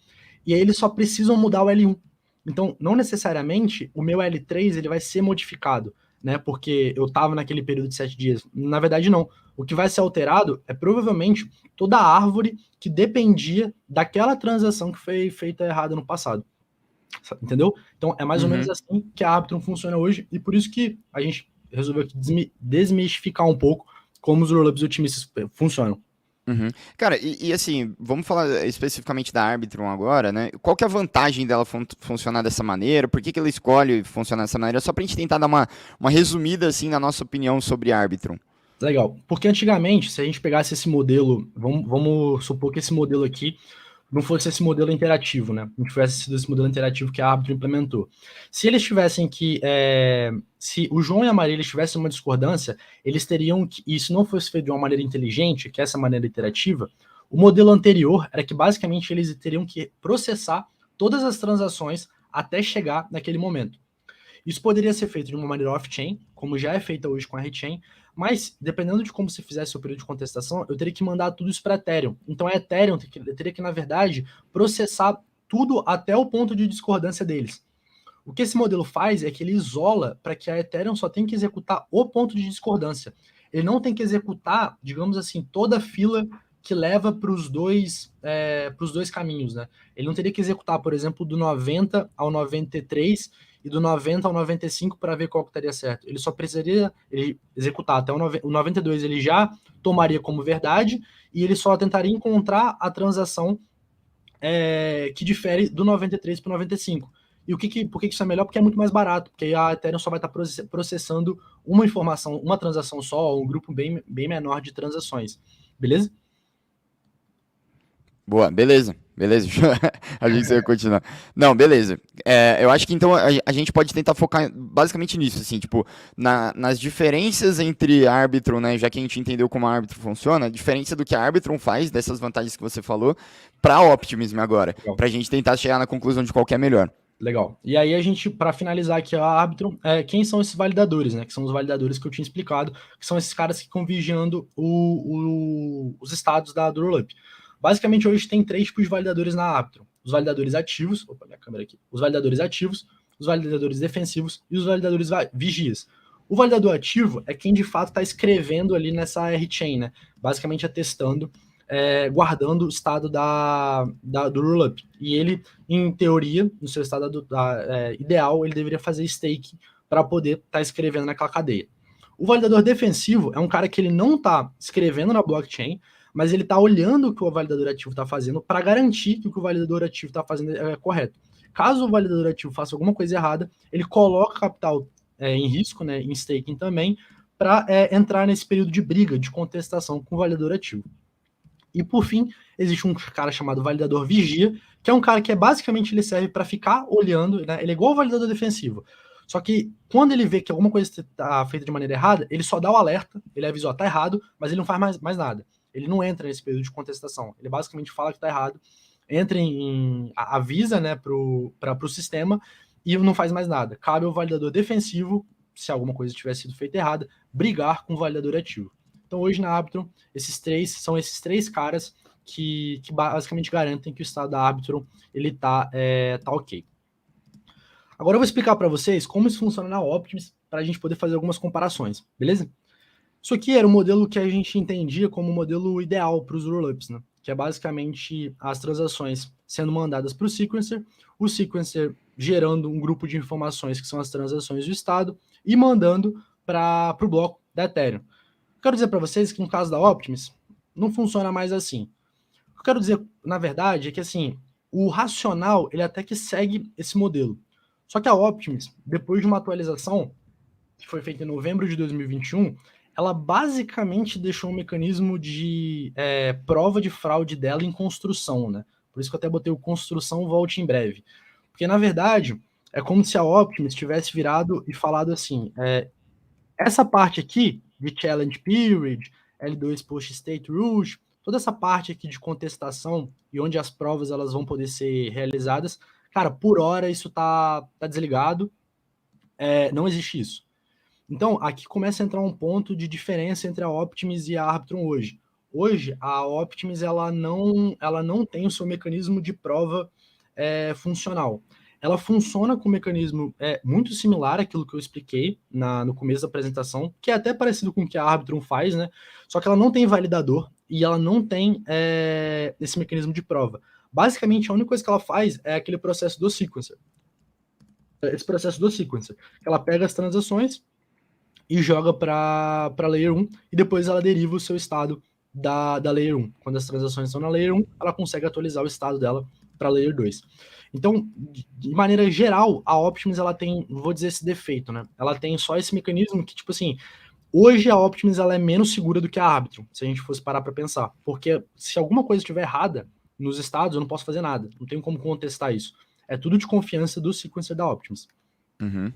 E aí eles só precisam mudar o L1. Então, não necessariamente o meu L3 ele vai ser modificado, né? Porque eu estava naquele período de 7 dias. Na verdade, não. O que vai ser alterado é provavelmente toda a árvore que dependia daquela transação que foi feita errada no passado. Entendeu? Então, é mais ou menos assim que a Arbitrum funciona hoje, e por isso que a gente resolveu aqui desmistificar um pouco como os rollups otimistas funcionam. Cara, assim, vamos falar especificamente da Arbitrum agora, né? Qual que é a vantagem dela funcionar dessa maneira? Por que ela escolhe funcionar dessa maneira? Só pra gente tentar dar uma resumida, assim, na nossa opinião sobre a Arbitrum. Legal. Porque antigamente, se a gente pegasse esse modelo, vamos supor que esse modelo aqui não fosse esse modelo interativo, né? Não tivesse sido esse modelo interativo que a Arbitrum implementou. Se eles tivessem que. Se o João e a Maria tivessem uma discordância, eles teriam que. E isso não fosse feito de uma maneira inteligente, que é essa maneira iterativa, o modelo anterior era que basicamente eles teriam que processar todas as transações até chegar naquele momento. Isso poderia ser feito de uma maneira off-chain, como já é feita hoje com a Rechain, mas dependendo de como se fizesse o período de contestação, eu teria que mandar tudo isso para Ethereum. Então a Ethereum teria que, na verdade, processar tudo até o ponto de discordância deles. O que esse modelo faz é que ele isola para que a Ethereum só tenha que executar o ponto de discordância. Ele não tem que executar, digamos assim, toda a fila que leva para os dois caminhos, né? Ele não teria que executar, por exemplo, do 90 ao 93 e do 90 ao 95 para ver qual que estaria certo. Ele só precisaria executar até o 92, ele já tomaria como verdade e ele só tentaria encontrar a transação que difere do 93 para o 95. E por que isso é melhor? Porque é muito mais barato, porque a Ethereum só vai estar processando uma informação, uma transação só, um grupo bem menor de transações. Beleza? Boa, beleza. Beleza, a gente ia continuar. Não, beleza. Eu acho que então a gente pode tentar focar basicamente nisso, assim, tipo, nas diferenças entre Arbitrum, né? Já que a gente entendeu como a Arbitrum funciona, a diferença do que a Arbitrum faz, dessas vantagens que você falou, para a Optimism agora. Para a gente tentar chegar na conclusão de qual que é melhor. Legal. E aí a gente, para finalizar aqui a Arbitrum, quem são esses validadores, né? Que são os validadores que eu tinha explicado, que são esses caras que ficam vigiando os estados do rollup. Basicamente, hoje tem 3 tipos de validadores na Arbitrum. Os validadores ativos, opa, minha câmera aqui. Os validadores ativos, os validadores defensivos e os validadores vigias. O validador ativo é quem de fato está escrevendo ali nessa R-Chain, né? Basicamente atestando, guardando o estado do rollup. E ele, em teoria, no seu estado ideal, ele deveria fazer stake para poder estar escrevendo naquela cadeia. O validador defensivo é um cara que ele não está escrevendo na blockchain, mas ele está olhando o que o validador ativo está fazendo para garantir que o que o validador ativo está fazendo é correto. Caso o validador ativo faça alguma coisa errada, ele coloca capital em risco, né, em staking também, para entrar nesse período de briga, de contestação com o validador ativo. E por fim, existe um cara chamado validador vigia, que é um cara que basicamente ele serve para ficar olhando, né? Ele é igual ao validador defensivo. Só que quando ele vê que alguma coisa está feita de maneira errada, ele só dá o alerta, ele avisa, ó, tá errado, mas ele não faz mais nada. Ele não entra nesse período de contestação. Ele basicamente fala que tá errado, avisa, né, para o sistema e não faz mais nada. Cabe ao validador defensivo, se alguma coisa tiver sido feita errada, brigar com o validador ativo. Então hoje na Arbitrum, esses três caras que basicamente garantem que o estado da Arbitrum ele tá ok. Agora eu vou explicar para vocês como isso funciona na Optimus para a gente poder fazer algumas comparações, beleza? Isso aqui era o modelo que a gente entendia como o modelo ideal para os rollups, né? Que é basicamente as transações sendo mandadas para o sequencer gerando um grupo de informações que são as transações do estado e mandando para o bloco da Ethereum. Quero dizer para vocês que no caso da Optimus não funciona mais assim. O que eu quero dizer, na verdade, é que assim, o racional ele até que segue esse modelo. Só que a Optimus, depois de uma atualização que foi feita em novembro de 2021, ela basicamente deixou um mecanismo de prova de fraude dela em construção, né? Por isso que eu até botei o construção volte em breve. Porque, na verdade, é como se a Optimus tivesse virado e falado assim, essa parte aqui de challenge period, L2 post state root, toda essa parte aqui de contestação e onde as provas elas vão poder ser realizadas, cara, por hora isso tá desligado, não existe isso. Então, aqui começa a entrar um ponto de diferença entre a Optimus e a Arbitrum hoje. Hoje, a Optimus ela não tem o seu mecanismo de prova funcional. Ela funciona com um mecanismo muito similar àquilo que eu expliquei no começo da apresentação, que é até parecido com o que a Arbitrum faz, né? Só que ela não tem validador e ela não tem esse mecanismo de prova. Basicamente, a única coisa que ela faz é aquele processo do sequencer. Esse processo do sequencer. Ela pega as transações e joga para Layer 1 e depois ela deriva o seu estado da Layer 1. Quando as transações estão na Layer 1, ela consegue atualizar o estado dela para Layer 2. Então, de maneira geral, a Optimus ela tem, vou dizer esse defeito, né? Ela tem só esse mecanismo que, tipo assim, hoje a Optimus ela é menos segura do que a Arbitrum, se a gente fosse parar para pensar. Porque se alguma coisa estiver errada nos estados, eu não posso fazer nada. Não tenho como contestar isso. É tudo de confiança do sequencer da Optimus. Uhum.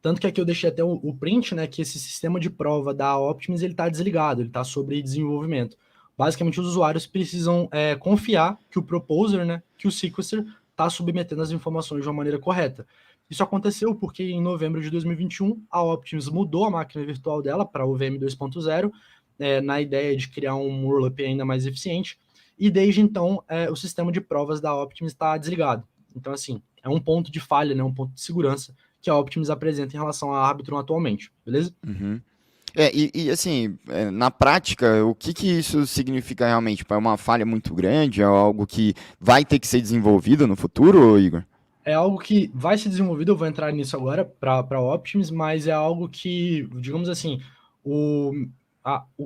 Tanto que aqui eu deixei até o print, né, que esse sistema de prova da Optimus ele está desligado, ele está sobre desenvolvimento. Basicamente, os usuários precisam confiar que o proposer, né, que o sequencer está submetendo as informações de uma maneira correta. Isso aconteceu porque em novembro de 2021 a Optimus mudou a máquina virtual dela para o VM 2.0, na ideia de criar um rollup ainda mais eficiente. E desde então o sistema de provas da Optimus está desligado. Então, assim, é um ponto de falha, né, um ponto de segurança que a Optimus apresenta em relação à Arbitrum atualmente, beleza? Uhum. Assim, na prática, o que que isso significa realmente? Tipo, é uma falha muito grande? É algo que vai ter que ser desenvolvido no futuro, Igor? É algo que vai ser desenvolvido, eu vou entrar nisso agora para a Optimus, mas é algo que, digamos assim, o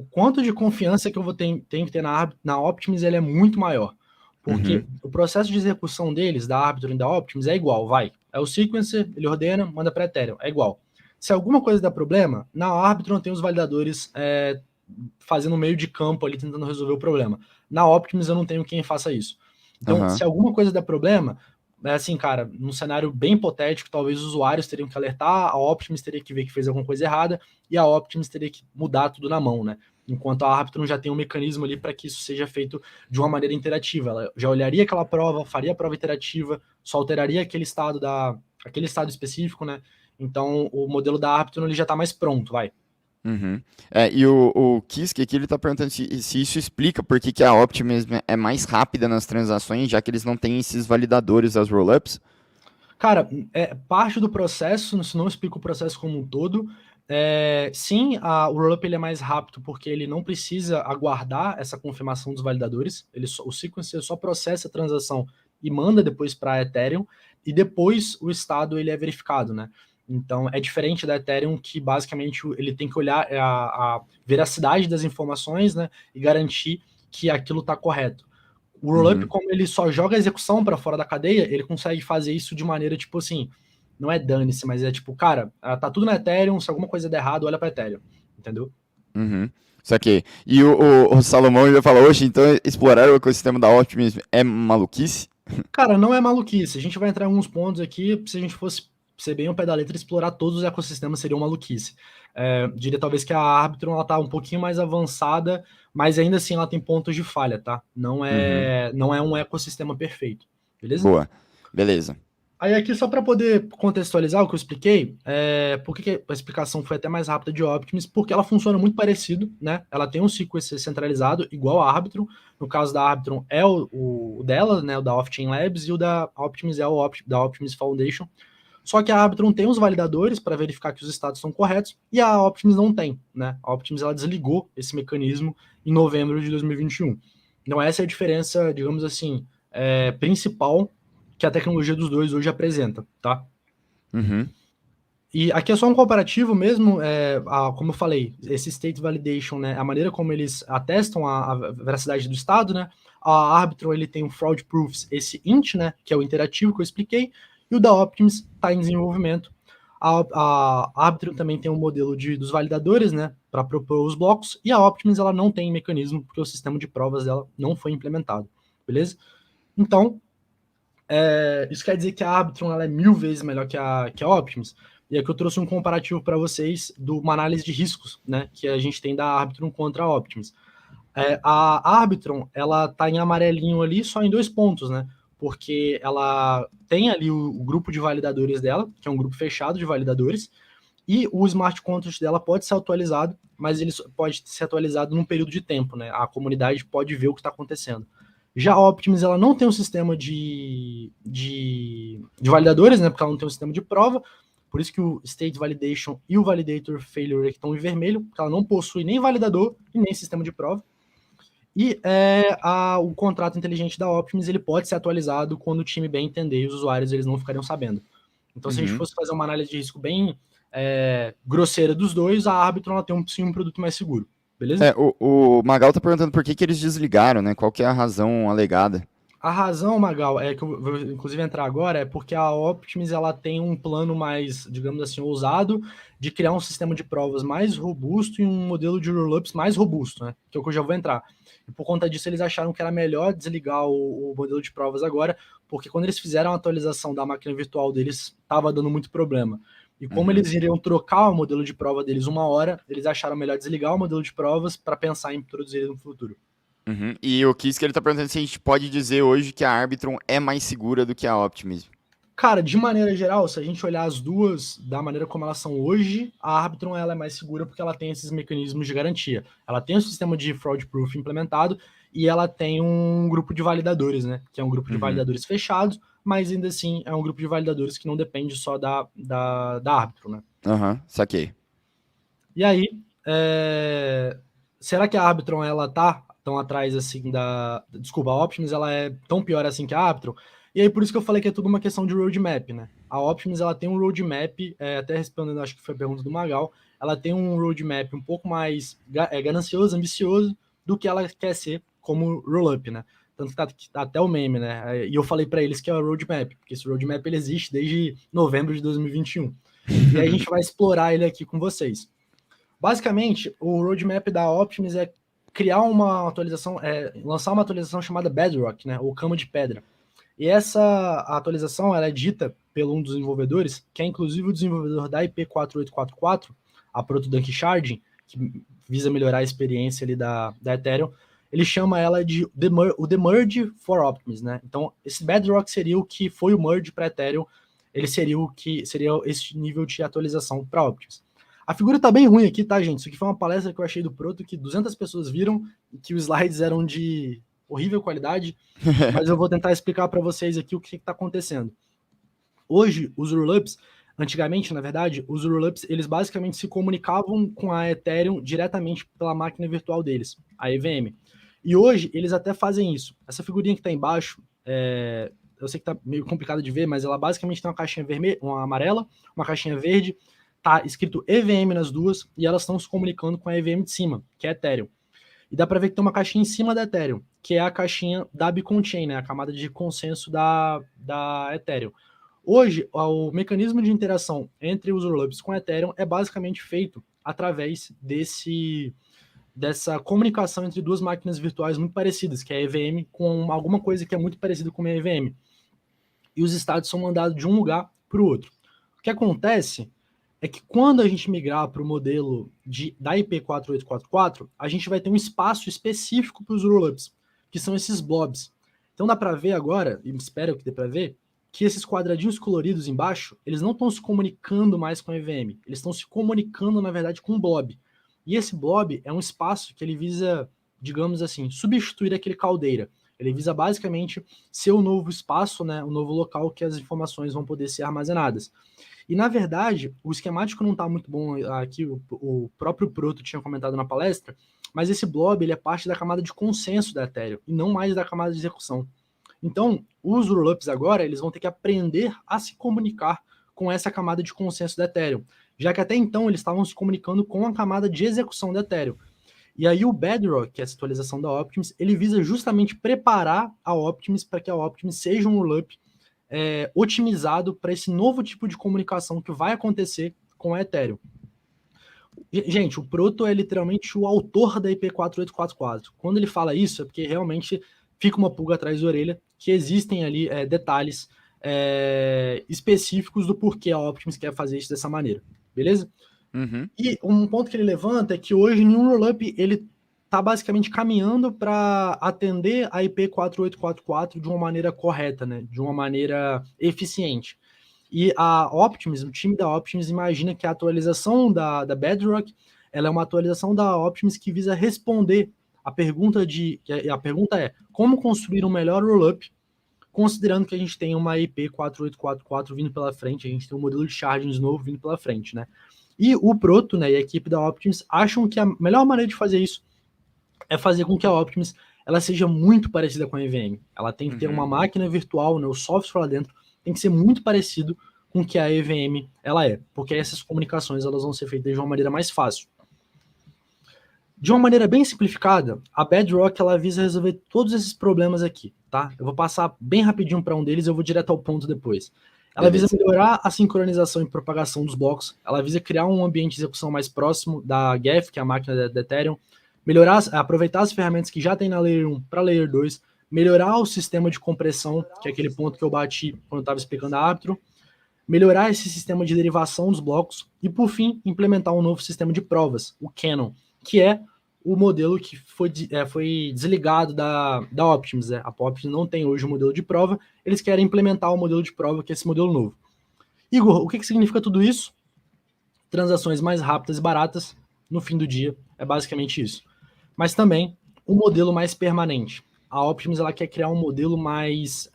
quanto de confiança que eu tenho que ter na Optimus ele é muito maior. Porque Uhum. o processo de execução deles, da Arbitrum e da Optimus, é igual, vai. É o sequencer, ele ordena, manda para Ethereum, é igual. Se alguma coisa der problema, na Arbitrum tem os validadores fazendo meio de campo ali, tentando resolver o problema. Na Optimus eu não tenho quem faça isso. Então, Aham. se alguma coisa der problema, assim, cara, num cenário bem hipotético, talvez os usuários teriam que alertar, a Optimus teria que ver que fez alguma coisa errada, e a Optimus teria que mudar tudo na mão, né? Enquanto a Arbitrum já tem um mecanismo ali para que isso seja feito de uma maneira interativa. Ela já olharia aquela prova, faria a prova interativa, só alteraria aquele estado específico, né? Então, o modelo da Arbitrum ele já está mais pronto, vai. Uhum. E o Kiske aqui ele está perguntando se isso explica por que que a Optimus é mais rápida nas transações, já que eles não têm esses validadores das rollups. Cara, parte do processo, isso não explica o processo como um todo. Sim, o rollup ele é mais rápido porque ele não precisa aguardar essa confirmação dos validadores. O sequencer só processa a transação e manda depois para a Ethereum, e depois o estado ele é verificado, né? Então é diferente da Ethereum, que basicamente ele tem que olhar a veracidade das informações, né, e garantir que aquilo está correto. O rollup, Uhum. como ele só joga a execução para fora da cadeia, ele consegue fazer isso de maneira, tipo assim, não é dane-se, mas é tipo, cara, tá tudo na Ethereum, se alguma coisa der errado, olha para Ethereum, entendeu? Uhum. Isso aqui. E o Salomão já falou, hoje, então explorar o ecossistema da Optimus é maluquice? Cara, não é maluquice. A gente vai entrar em alguns pontos aqui, se a gente fosse ser bem ao pé da letra, explorar todos os ecossistemas seria uma maluquice. Diria talvez que a Arbitrum ela tá um pouquinho mais avançada, mas ainda assim ela tem pontos de falha, tá? Não Uhum. é, não é um ecossistema perfeito, beleza? Boa. Beleza. Aí aqui, só para poder contextualizar o que eu expliquei, por que a explicação foi até mais rápida de Optimus, porque ela funciona muito parecido, né? Ela tem um sequencer centralizado, igual a Arbitrum. No caso da Arbitrum é o dela, né? O da Off-Chain Labs, e o da Optimus é da Optimus Foundation. Só que a Arbitrum tem os validadores para verificar que os estados estão corretos, e a Optimus não tem, né? A Optimus ela desligou esse mecanismo em novembro de 2021. Então essa é a diferença, digamos assim, principal que a tecnologia dos dois hoje apresenta, tá? Uhum. E aqui é só um comparativo mesmo, como eu falei, esse state validation, né, a maneira como eles atestam a veracidade do estado, né, a Arbitrum ele tem o fraud proofs, esse int, né, que é o interativo que eu expliquei, e o da Optimus está em desenvolvimento. A Arbitrum também tem um modelo dos validadores, né, para propor os blocos, e a Optimus ela não tem mecanismo porque o sistema de provas dela não foi implementado, beleza? Então, isso quer dizer que a Arbitrum ela é 1000 vezes melhor que a Optimus. E aqui eu trouxe um comparativo para vocês de uma análise de riscos, né, que a gente tem da Arbitrum contra a Optimus. A Arbitrum, ela tá em amarelinho ali só em 2 pontos, né? Porque ela tem ali o grupo de validadores dela, que é um grupo fechado de validadores, E o smart contract dela pode ser atualizado, mas ele pode ser atualizado num período de tempo, né? A comunidade pode ver o que está acontecendo. Já a Optimus, ela não tem um sistema de validadores, né? Porque ela não tem um sistema de prova. Por isso que o State Validation e o Validator Failure estão em vermelho, porque ela não possui nem validador e nem sistema de prova. E o contrato inteligente da Optimus, ele pode ser atualizado quando o time bem entender e os usuários eles não ficariam sabendo. Então, se a gente fosse fazer uma análise de risco bem grosseira dos dois, a Arbitron ela tem sim um produto mais seguro, beleza? O Magal tá perguntando por que eles desligaram, né? Qual que é a razão alegada? A razão, Magal, é que eu vou inclusive entrar agora, é porque a Optimus ela tem um plano mais, digamos assim, ousado de criar um sistema de provas mais robusto e um modelo de rollups mais robusto, né? Que é o que eu já vou entrar. E por conta disso, eles acharam que era melhor desligar o modelo de provas agora, porque quando eles fizeram a atualização da máquina virtual deles, estava dando muito problema. E como eles iriam trocar o modelo de prova deles uma hora, eles acharam melhor desligar o modelo de provas para pensar em introduzir ele no futuro. E o Kiss que ele tá perguntando se a gente pode dizer hoje que a Arbitron é mais segura do que a Optimus. Cara, de maneira geral, se a gente olhar as duas da maneira como elas são hoje, a Arbitron ela é mais segura porque ela tem esses mecanismos de garantia. Ela tem um sistema de fraud proof implementado e ela tem um grupo de validadores, né? Que é um grupo de validadores fechados, mas ainda assim é um grupo de validadores que não depende só da Arbitron, né? Saquei. E aí, será que a Arbitron ela tá tão atrás assim da. Desculpa, a Optimus ela é tão pior assim que a Arbitron? E aí, por isso que eu falei que é tudo uma questão de roadmap, né? A Optimus, ela tem um roadmap, até respondendo, acho que foi a pergunta do Magal, ela tem um roadmap um pouco mais ganancioso, ambicioso, do que ela quer ser como roll-up, né? Tanto que tá até o meme, né? E eu falei para eles que é o roadmap, porque esse roadmap ele existe desde novembro de 2021. E aí a gente vai explorar ele aqui com vocês. Basicamente, o roadmap da Optimus é criar uma atualização, lançar uma atualização chamada Bedrock, né? Ou cama de pedra. E essa atualização ela é dita pelo um dos desenvolvedores, que é inclusive o desenvolvedor da IP4844, a Protodunk Sharding, que visa melhorar a experiência ali da Ethereum. Ele chama ela de o The Merge for Optimus, né? Então, esse Bedrock seria o que foi o merge para Ethereum, ele seria o que seria esse nível de atualização para Optimus. A figura tá bem ruim aqui, tá, gente? Isso aqui foi uma palestra que eu achei do Proto, que 200 pessoas viram, e que os slides eram de horrível qualidade, mas eu vou tentar explicar para vocês aqui o que está acontecendo. Hoje, os rollups, antigamente, na verdade, os rollups, eles basicamente se comunicavam com a Ethereum diretamente pela máquina virtual deles, a EVM. E hoje, eles até fazem isso. Essa figurinha que está embaixo, eu sei que está meio complicado de ver, mas ela basicamente tem uma caixinha vermelha, uma amarela, uma caixinha verde, tá escrito EVM nas duas, e elas estão se comunicando com a EVM de cima, que é Ethereum. E dá para ver que tem uma caixinha em cima da Ethereum, que é a caixinha da Beacon Chain, né, a camada de consenso da Ethereum. Hoje, o mecanismo de interação entre os rollups com a Ethereum é basicamente feito através dessa comunicação entre duas máquinas virtuais muito parecidas, que é a EVM com alguma coisa que é muito parecida com a EVM. E os estados são mandados de um lugar para o outro. O que acontece é que quando a gente migrar para o modelo da IP4844, a gente vai ter um espaço específico para os rollups, que são esses blobs. Então dá para ver agora, e espero que dê para ver, que esses quadradinhos coloridos embaixo, eles não estão se comunicando mais com a EVM, eles estão se comunicando, na verdade, com o blob. E esse blob é um espaço que ele visa, digamos assim, substituir aquele caldeira. Ele visa basicamente ser o novo espaço, né, o novo local que as informações vão poder ser armazenadas. E, na verdade, o esquemático não está muito bom aqui, o próprio Proto tinha comentado na palestra, mas esse blob ele é parte da camada de consenso da Ethereum, e não mais da camada de execução. Então, os rollups agora eles vão ter que aprender a se comunicar com essa camada de consenso da Ethereum, já que até então eles estavam se comunicando com a camada de execução da Ethereum. E aí o Bedrock, que é essa atualização da Optimus, ele visa justamente preparar a Optimus para que a Optimus seja um rollup otimizado para esse novo tipo de comunicação que vai acontecer com a Ethereum. Gente, o Proto é literalmente o autor da IP4844. Quando ele fala isso, é porque realmente fica uma pulga atrás da orelha, que existem ali detalhes específicos do porquê a Optimus quer fazer isso dessa maneira, beleza? E um ponto que ele levanta é que hoje nenhum rollup ele está basicamente caminhando para atender a IP4844 de uma maneira correta, né? De uma maneira eficiente. E a Optimus, o time da Optimus, imagina que a atualização da Bedrock, ela é uma atualização da Optimus que visa responder a pergunta a pergunta é: como construir um melhor rollup, considerando que a gente tem uma IP 4844 vindo pela frente, a gente tem um modelo de charging novo vindo pela frente, né? E o Proto, né, e a equipe da Optimus acham que a melhor maneira de fazer isso é fazer com que a Optimus ela seja muito parecida com a EVM. Ela tem que ter uma máquina virtual, né, o software lá dentro tem que ser muito parecido com o que a EVM ela é, porque essas comunicações elas vão ser feitas de uma maneira mais fácil. De uma maneira bem simplificada, a Bedrock ela visa resolver todos esses problemas aqui, tá? Eu vou passar bem rapidinho para um deles, eu vou direto ao ponto depois. Ela visa melhorar a sincronização e propagação dos blocos, ela visa criar um ambiente de execução mais próximo da GEF, que é a máquina da Ethereum, aproveitar as ferramentas que já tem na Layer 1 para Layer 2, melhorar o sistema de compressão, que é aquele ponto que eu bati quando eu estava explicando a árbitro, melhorar esse sistema de derivação dos blocos e, por fim, implementar um novo sistema de provas, o Cannon, que é o modelo que foi desligado da Optimus. Né? A Optimus não tem hoje o modelo de prova, eles querem implementar o modelo de prova, que é esse modelo novo. Igor, o que significa tudo isso? Transações mais rápidas e baratas no fim do dia, é basicamente isso. Mas também um modelo mais permanente. A Optimus ela quer criar um modelo mais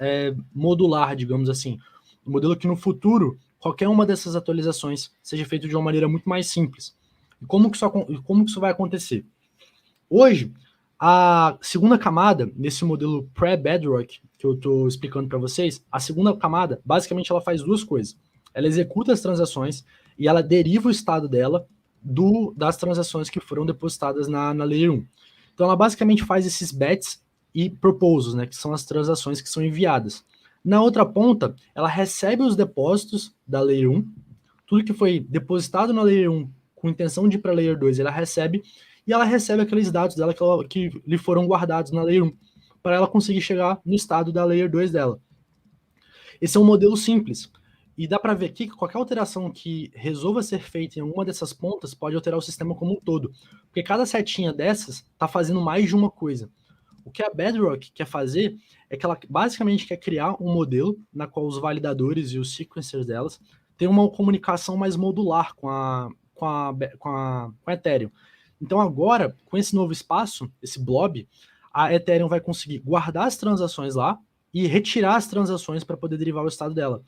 modular, digamos assim. Um modelo que no futuro, qualquer uma dessas atualizações seja feito de uma maneira muito mais simples. E como que isso vai acontecer? Hoje, a segunda camada, nesse modelo pré-Bedrock, que eu estou explicando para vocês, a segunda camada, basicamente, ela faz duas coisas. Ela executa as transações e ela deriva o estado dela das transações que foram depositadas na Layer 1. Então, ela basicamente faz esses bets e proposals, né, que são as transações que são enviadas. Na outra ponta, ela recebe os depósitos da Layer 1, tudo que foi depositado na Layer 1 com intenção de ir para a Layer 2, ela recebe, e ela recebe aqueles dados dela que lhe foram guardados na Layer 1, para ela conseguir chegar no estado da Layer 2 dela. Esse é um modelo simples, e dá para ver aqui que qualquer alteração que resolva ser feita em alguma dessas pontas pode alterar o sistema como um todo, porque cada setinha dessas está fazendo mais de uma coisa. O que a Bedrock quer fazer é que ela basicamente quer criar um modelo na qual os validadores e os sequencers delas têm uma comunicação mais modular com a Ethereum. Então agora, com esse novo espaço, esse blob, a Ethereum vai conseguir guardar as transações lá e retirar as transações para poder derivar o estado dela.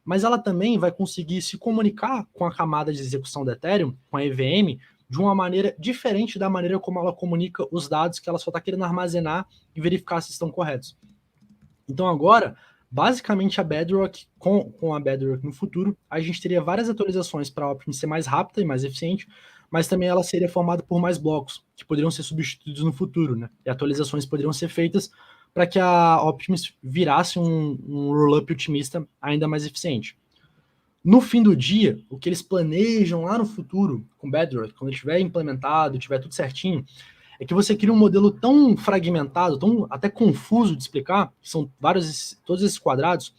Mas ela também vai conseguir se comunicar com a camada de execução da Ethereum, com a EVM, de uma maneira diferente da maneira como ela comunica os dados que ela só está querendo armazenar e verificar se estão corretos. Então agora, basicamente a Bedrock, com a Bedrock no futuro, a gente teria várias atualizações para a Optimus ser mais rápida e mais eficiente, mas também ela seria formada por mais blocos, que poderiam ser substituídos no futuro, né? E atualizações poderiam ser feitas para que a Optimus virasse um rollup otimista ainda mais eficiente. No fim do dia, o que eles planejam lá no futuro com Bedrock, quando estiver implementado, tiver tudo certinho, é que você cria um modelo tão fragmentado, tão até confuso de explicar, que são todos esses quadrados,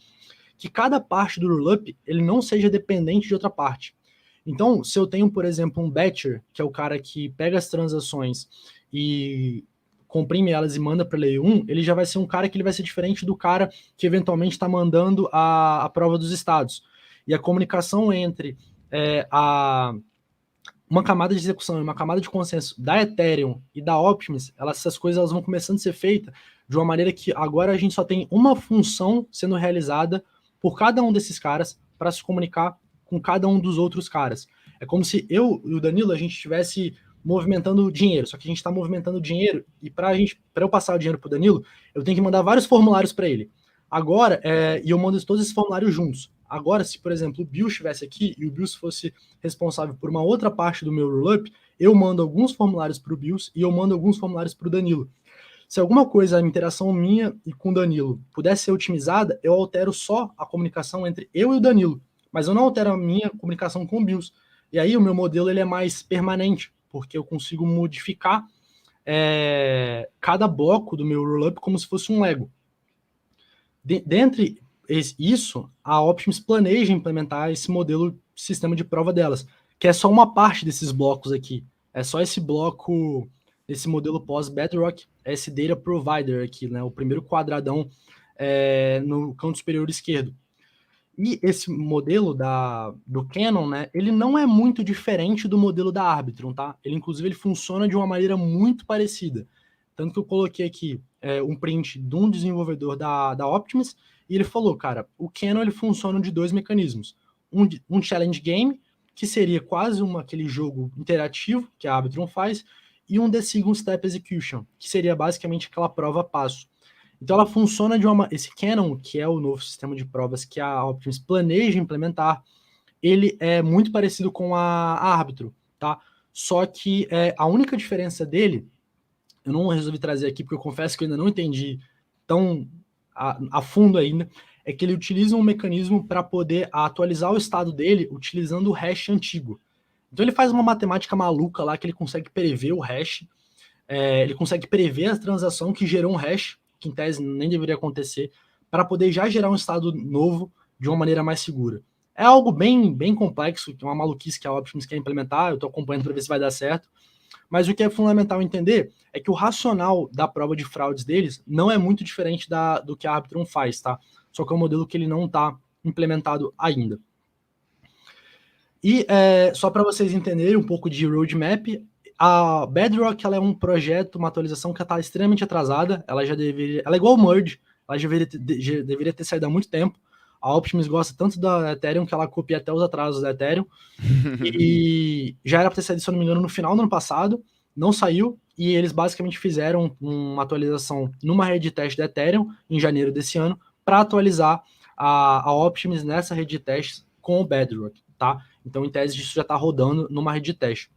que cada parte do rollup ele não seja dependente de outra parte. Então, se eu tenho, por exemplo, um batcher, que é o cara que pega as transações e comprime elas e manda para a Layer 1, ele já vai ser um cara que ele vai ser diferente do cara que eventualmente está mandando a prova dos estados. E a comunicação entre uma camada de execução e uma camada de consenso da Ethereum e da Optimus, essas coisas elas vão começando a ser feitas de uma maneira que agora a gente só tem uma função sendo realizada por cada um desses caras para se comunicar com cada um dos outros caras. É como se eu e o Danilo a gente estivesse movimentando dinheiro, só que a gente está movimentando dinheiro e para eu passar o dinheiro para o Danilo, eu tenho que mandar vários formulários para ele. Agora, e eu mando todos esses formulários juntos. Agora, se, por exemplo, o Bill estivesse aqui e o Bill fosse responsável por uma outra parte do meu rollup, eu mando alguns formulários para o Bill e eu mando alguns formulários para o Danilo. Se alguma coisa, a interação minha e com o Danilo pudesse ser otimizada, eu altero só a comunicação entre eu e o Danilo, mas eu não altero a minha comunicação com o Bill. E aí o meu modelo ele é mais permanente, porque eu consigo modificar cada bloco do meu rollup como se fosse um Lego. Dentre isso, a Optimus planeja implementar esse modelo de sistema de prova delas, que é só uma parte desses blocos aqui. É só esse bloco, esse modelo pós-Bedrock, esse Data Provider aqui, né? O primeiro quadradão no canto superior esquerdo. E esse modelo do Canon, né, ele não é muito diferente do modelo da Arbitrum, tá? Inclusive, ele funciona de uma maneira muito parecida. Tanto que eu coloquei aqui um print de um desenvolvedor da Optimus, e ele falou, cara, o Canon ele funciona de dois mecanismos. Um challenge game, que seria quase aquele jogo interativo que a Arbitrum faz, e um The Single Step Execution, que seria basicamente aquela prova passo. Então ela funciona esse Canon, que é o novo sistema de provas que a Optimus planeja implementar, ele é muito parecido com a Arbitrum, tá? Só que a única diferença dele, eu não resolvi trazer aqui porque eu confesso que eu ainda não entendi tão a fundo ainda, é que ele utiliza um mecanismo para poder atualizar o estado dele utilizando o hash antigo. Então ele faz uma matemática maluca lá que ele consegue prever o hash, ele consegue prever a transação que gerou um hash, que em tese nem deveria acontecer, para poder já gerar um estado novo de uma maneira mais segura. É algo bem, bem complexo, que é uma maluquice que a Optimus quer implementar, eu estou acompanhando para ver se vai dar certo, mas o que é fundamental entender é que o racional da prova de fraudes deles não é muito diferente do que a Arbitrum faz, tá? Só que é um modelo que ele não está implementado ainda. E só para vocês entenderem um pouco de roadmap, a Bedrock ela é um projeto, uma atualização que está extremamente atrasada. Ela é igual o Merge, ela já deveria ter saído há muito tempo. A Optimus gosta tanto da Ethereum que ela copia até os atrasos da Ethereum. E já era para ter saído, se eu não me engano, no final do ano passado, não saiu, e eles basicamente fizeram uma atualização numa rede de teste da Ethereum em janeiro desse ano para atualizar a Optimus nessa rede de testes com o Bedrock, tá? Então, em tese, isso já está rodando numa rede de teste.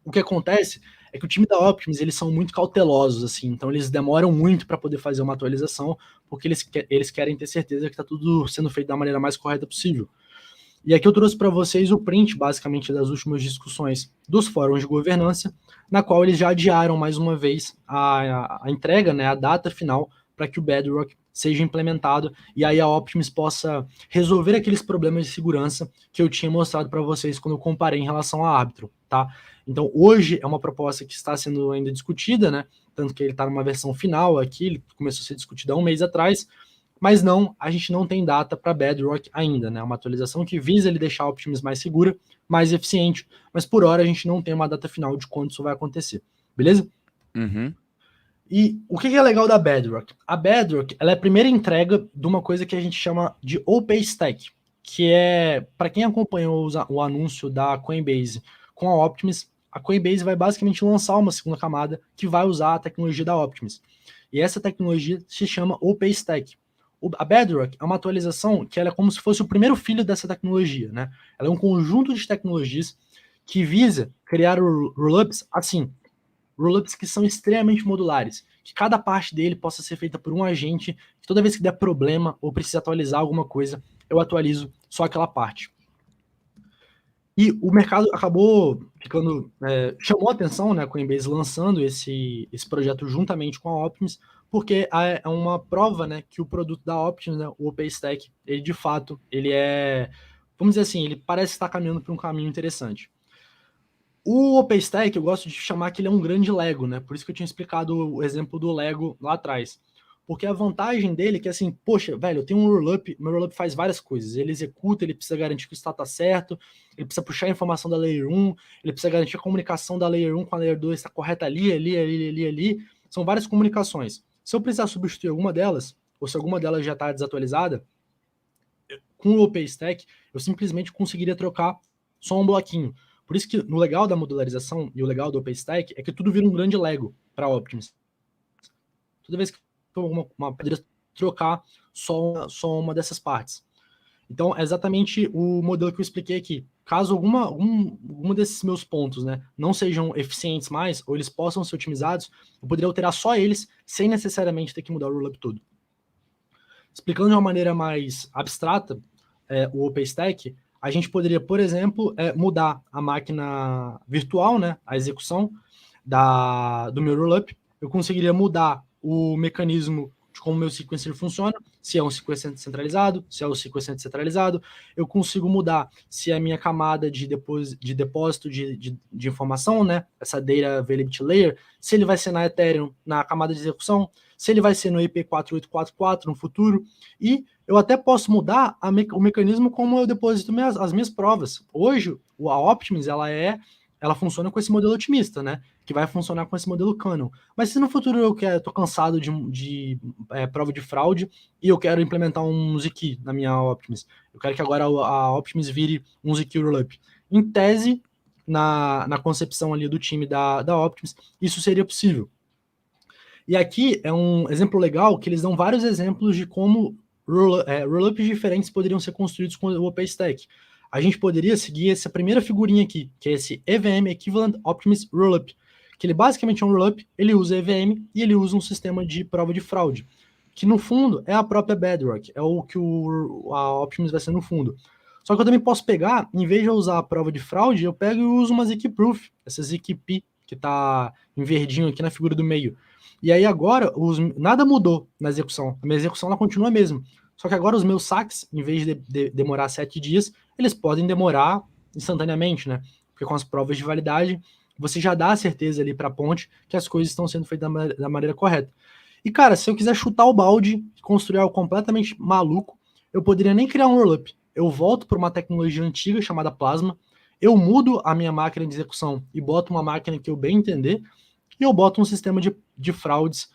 O que acontece é que o time da Optimus, eles são muito cautelosos, assim, então eles demoram muito para poder fazer uma atualização, porque eles querem ter certeza que está tudo sendo feito da maneira mais correta possível. E aqui eu trouxe para vocês o print, basicamente, das últimas discussões dos fóruns de governança, na qual eles já adiaram mais uma vez a entrega, né, a data final, para que o Bedrock seja implementado e aí a Optimus possa resolver aqueles problemas de segurança que eu tinha mostrado para vocês quando eu comparei em relação à Arbitrum, tá? Então, hoje é uma proposta que está sendo ainda discutida, né? Tanto que ele está numa versão final aqui, ele começou a ser discutido há um mês atrás, mas a gente não tem data para Bedrock ainda, né? Uma atualização que visa ele deixar a Optimus mais segura, mais eficiente, mas por hora a gente não tem uma data final de quando isso vai acontecer, beleza? Uhum. E o que é legal da Bedrock? A Bedrock ela é a primeira entrega de uma coisa que a gente chama de OpenStack, que é, para quem acompanhou o anúncio da Coinbase com a Optimus, a Coinbase vai basicamente lançar uma segunda camada que vai usar a tecnologia da Optimus. E essa tecnologia se chama OpenStack. A Bedrock é uma atualização que ela é como se fosse o primeiro filho dessa tecnologia, né? Ela é um conjunto de tecnologias que visa criar rollups assim, rollups que são extremamente modulares, que cada parte dele possa ser feita por um agente, que toda vez que der problema ou precisa atualizar alguma coisa, eu atualizo só aquela parte. E o mercado acabou ficando, chamou a atenção, né, a Coinbase lançando esse projeto juntamente com a Optimus, porque é uma prova, né, que o produto da Optimus, né, o OpenStack, ele de fato, ele vamos dizer assim, ele parece estar caminhando para um caminho interessante. O OpenStack, eu gosto de chamar que ele é um grande Lego, né, por isso que eu tinha explicado o exemplo do Lego lá atrás. Porque a vantagem dele é que, assim, poxa, velho, eu tenho um rollup, meu rollup faz várias coisas. Ele executa, ele precisa garantir que o estado tá certo, ele precisa puxar a informação da Layer 1, ele precisa garantir a comunicação da Layer 1 com a Layer 2 está correta ali. São várias comunicações. Se eu precisar substituir alguma delas, ou se alguma delas já está desatualizada, com o OpenStack, eu simplesmente conseguiria trocar só um bloquinho. Por isso que no legal da modularização e o legal do OpenStack é que tudo vira um grande Lego para Optimus. Toda vez que uma pedra trocar só uma dessas partes. Então, é exatamente o modelo que eu expliquei aqui. Caso algum desses meus pontos, né, não sejam eficientes mais, ou eles possam ser otimizados, eu poderia alterar só eles, sem necessariamente ter que mudar o rollup todo. Explicando de uma maneira mais abstrata, o OpenStack, a gente poderia, por exemplo, mudar a máquina virtual, né, a execução do meu rollup. Eu conseguiria mudar o mecanismo de como o meu sequencer funciona, se é um sequencer centralizado, se é um sequencer descentralizado, eu consigo mudar se é a minha camada de depósito de informação, né, essa Data Availability Layer, se ele vai ser na Ethereum, na camada de execução, se ele vai ser no IP4844 no futuro, e eu até posso mudar o mecanismo como eu deposito as minhas provas. Hoje, a Optimus, ela funciona com esse modelo otimista, né? Que vai funcionar com esse modelo Canon. Mas se no futuro eu tô cansado de prova de fraude e eu quero implementar um ZK na minha Optimus, eu quero que agora a Optimus vire um ZK Rollup. Em tese, na concepção ali do time da Optimus, isso seria possível. E aqui é um exemplo legal que eles dão vários exemplos de como rollups diferentes poderiam ser construídos com o OpenStack. A gente poderia seguir essa primeira figurinha aqui, que é esse EVM Equivalent Optimus Rollup, que ele basicamente é um rollup, ele usa EVM e ele usa um sistema de prova de fraude, que no fundo é a própria Bedrock, é o que a Optimus vai ser no fundo. Só que eu também posso pegar, em vez de eu usar a prova de fraude, eu pego e uso uma ZK-Proof, essa ZKP, que está em verdinho aqui na figura do meio. E aí agora, nada mudou na execução. A minha execução ela continua a mesma. Só que agora os meus saques, em vez de demorar 7 dias, eles podem demorar instantaneamente, né? Porque com as provas de validade, você já dá a certeza ali para a ponte que as coisas estão sendo feitas da maneira correta. E, cara, se eu quiser chutar o balde, construir algo completamente maluco, eu poderia nem criar um rollup. Eu volto para uma tecnologia antiga chamada Plasma, eu mudo a minha máquina de execução e boto uma máquina que eu bem entender, e eu boto um sistema de fraudes,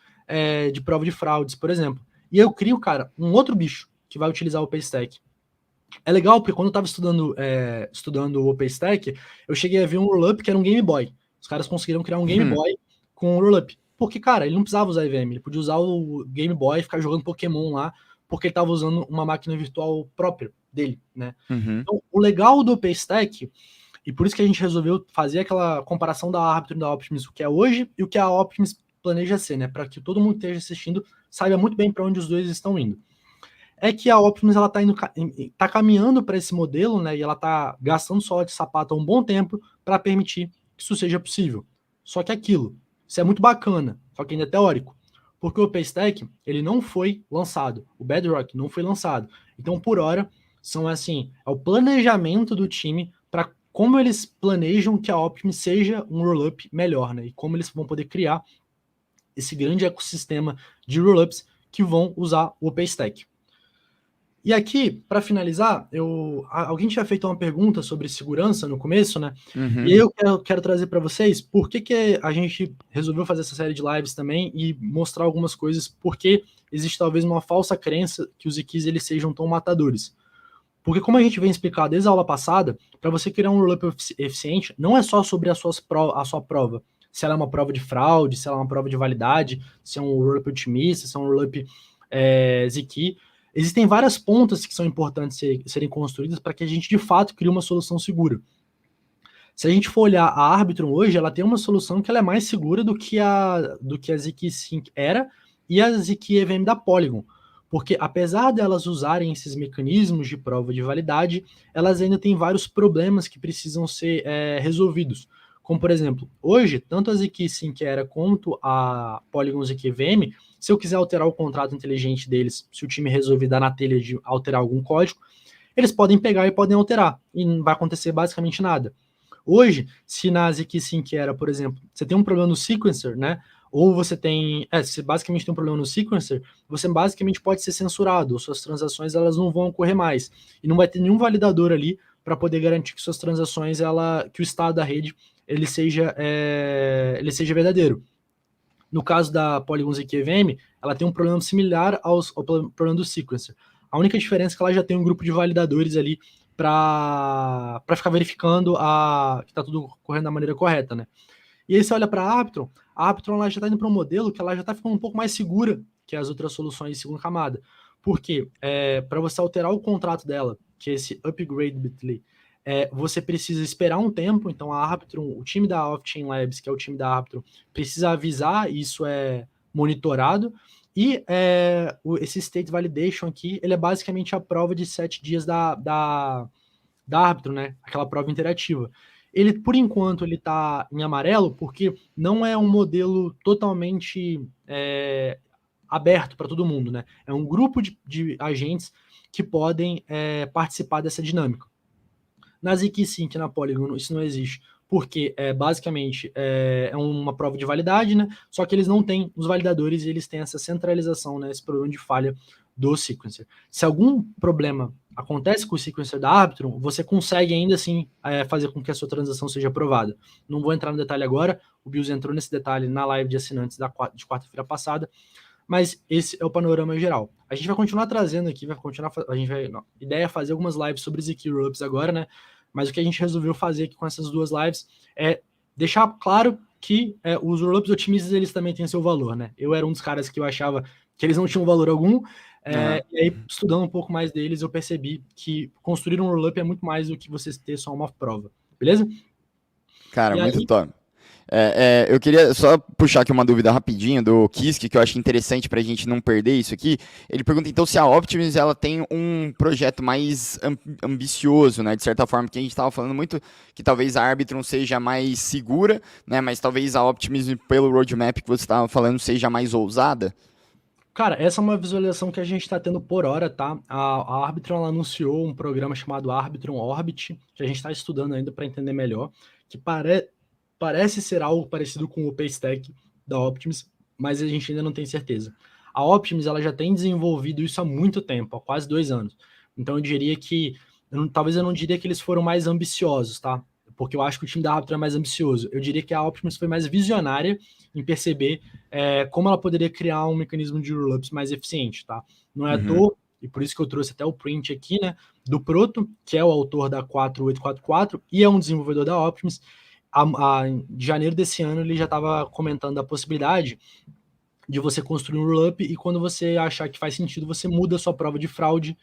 de prova de fraudes, por exemplo. E eu crio, cara, um outro bicho que vai utilizar o OpenStack. É legal, porque quando eu estava estudando o OpenStack, eu cheguei a ver um rollup que era um Game Boy. Os caras conseguiram criar um Game Boy com um rollup. Porque, cara, ele não precisava usar EVM, ele podia usar o Game Boy e ficar jogando Pokémon lá, porque ele estava usando uma máquina virtual própria dele, né? Então, o legal do OpenStack, e por isso que a gente resolveu fazer aquela comparação da Arbitrum e da Optimus, o que é hoje e o que a Optimus planeja ser, né? Para que todo mundo que esteja assistindo saiba muito bem para onde os dois estão indo. É que a Optimus ela tá caminhando para esse modelo, né? E ela tá gastando sola de sapato há um bom tempo para permitir que isso seja possível. Só que isso é muito bacana, só que ainda é teórico. Porque o OpenStack, ele não foi lançado. O Bedrock não foi lançado. Então, por hora, é o planejamento do time para como eles planejam que a Optimus seja um rollup melhor, né? E como eles vão poder criar esse grande ecossistema de rollups que vão usar o OpenStack. E aqui, para finalizar, alguém tinha feito uma pergunta sobre segurança no começo, né? E aí eu quero trazer para vocês por que a gente resolveu fazer essa série de lives também e mostrar algumas coisas, porque existe talvez uma falsa crença que os ZKs eles sejam tão matadores. Porque como a gente vem explicar desde a aula passada, para você criar um rollup eficiente, não é só sobre a sua prova. Se ela é uma prova de fraude, se ela é uma prova de validade, se é um rollup otimista, se é um rollup ZK. Existem várias pontas que são importantes serem construídas para que a gente, de fato, crie uma solução segura. Se a gente for olhar a Arbitrum hoje, ela tem uma solução que ela é mais segura do que a ZK Sync era e a ZK EVM da Polygon. Porque, apesar delas usarem esses mecanismos de prova de validade, elas ainda têm vários problemas que precisam ser resolvidos. Como, por exemplo, hoje, tanto a ZK Sync era quanto a Polygon ZK EVM, se eu quiser alterar o contrato inteligente deles, se o time resolver dar na telha de alterar algum código, eles podem pegar e podem alterar, e não vai acontecer basicamente nada. Hoje, se na ZK Sync era, por exemplo, você tem um problema no sequencer, né? Ou você você basicamente tem um problema no sequencer, você basicamente pode ser censurado, ou suas transações elas não vão ocorrer mais. E não vai ter nenhum validador ali para poder garantir que suas transações, que o estado da rede, ele seja verdadeiro. No caso da Polygon ZK EVM, ela tem um problema similar ao problema do sequencer. A única diferença é que ela já tem um grupo de validadores ali para ficar verificando que está tudo correndo da maneira correta, né? E aí você olha para a Arbitrum ela já está indo para um modelo que ela já está ficando um pouco mais segura que as outras soluções de segunda camada. Por quê? Para você alterar o contrato dela, que é esse upgrade bitly, você precisa esperar um tempo, então a Arbitrum, o time da Off-Chain Labs, que é o time da Arbitrum, precisa avisar, e isso é monitorado, e esse State Validation aqui, ele é basicamente a prova de 7 dias da Arbitrum, né? Aquela prova interativa. Ele, por enquanto, ele está em amarelo, porque não é um modelo totalmente aberto para todo mundo, né? É um grupo de agentes que podem participar dessa dinâmica. Na ZK-Sync, na Polygon, isso não existe, porque basicamente é uma prova de validade, né? Só que eles não têm os validadores e eles têm essa centralização, né? Esse problema de falha do sequencer. Se algum problema acontece com o sequencer da Arbitrum, você consegue ainda assim fazer com que a sua transação seja aprovada. Não vou entrar no detalhe agora, o Bills entrou nesse detalhe na live de assinantes de quarta-feira passada, mas esse é o panorama geral. A gente vai continuar trazendo aqui, a ideia é fazer algumas lives sobre ZK Rollups agora, né? Mas o que a gente resolveu fazer aqui com essas duas lives é deixar claro que os rollups otimistas, eles também têm seu valor, né? Eu era um dos caras que eu achava que eles não tinham valor algum, e aí, estudando um pouco mais deles, eu percebi que construir um rollup é muito mais do que você ter só uma prova, beleza? Cara, E muito aí, top. Eu queria só puxar aqui uma dúvida rapidinho do Kisk, que eu acho interessante para a gente não perder isso aqui. Ele pergunta então se a Optimus ela tem um projeto mais ambicioso, né? De certa forma, que a gente estava falando muito que talvez a Arbitrum seja mais segura, né? Mas talvez a Optimus, pelo roadmap que você estava falando, seja mais ousada. cara, essa é uma visualização que a gente está tendo por hora, tá? A Arbitrum ela anunciou um programa chamado Arbitrum Orbit, que a gente está estudando ainda para entender melhor, que parece ser algo parecido com o Paystack da Optimus, mas a gente ainda não tem certeza. A Optimus ela já tem desenvolvido isso há muito tempo, há quase 2 anos. Então eu diria que, talvez eu não diria que eles foram mais ambiciosos, tá? Porque eu acho que o time da Arbitrum é mais ambicioso. Eu diria que a Optimus foi mais visionária em perceber como ela poderia criar um mecanismo de rollups mais eficiente, tá? Não é à toa, e por isso que eu trouxe até o print aqui, né, do Proto, que é o autor da 4844 e é um desenvolvedor da Optimus. Em janeiro desse ano ele já estava comentando a possibilidade de você construir um rollup e quando você achar que faz sentido, você muda a sua prova de fraude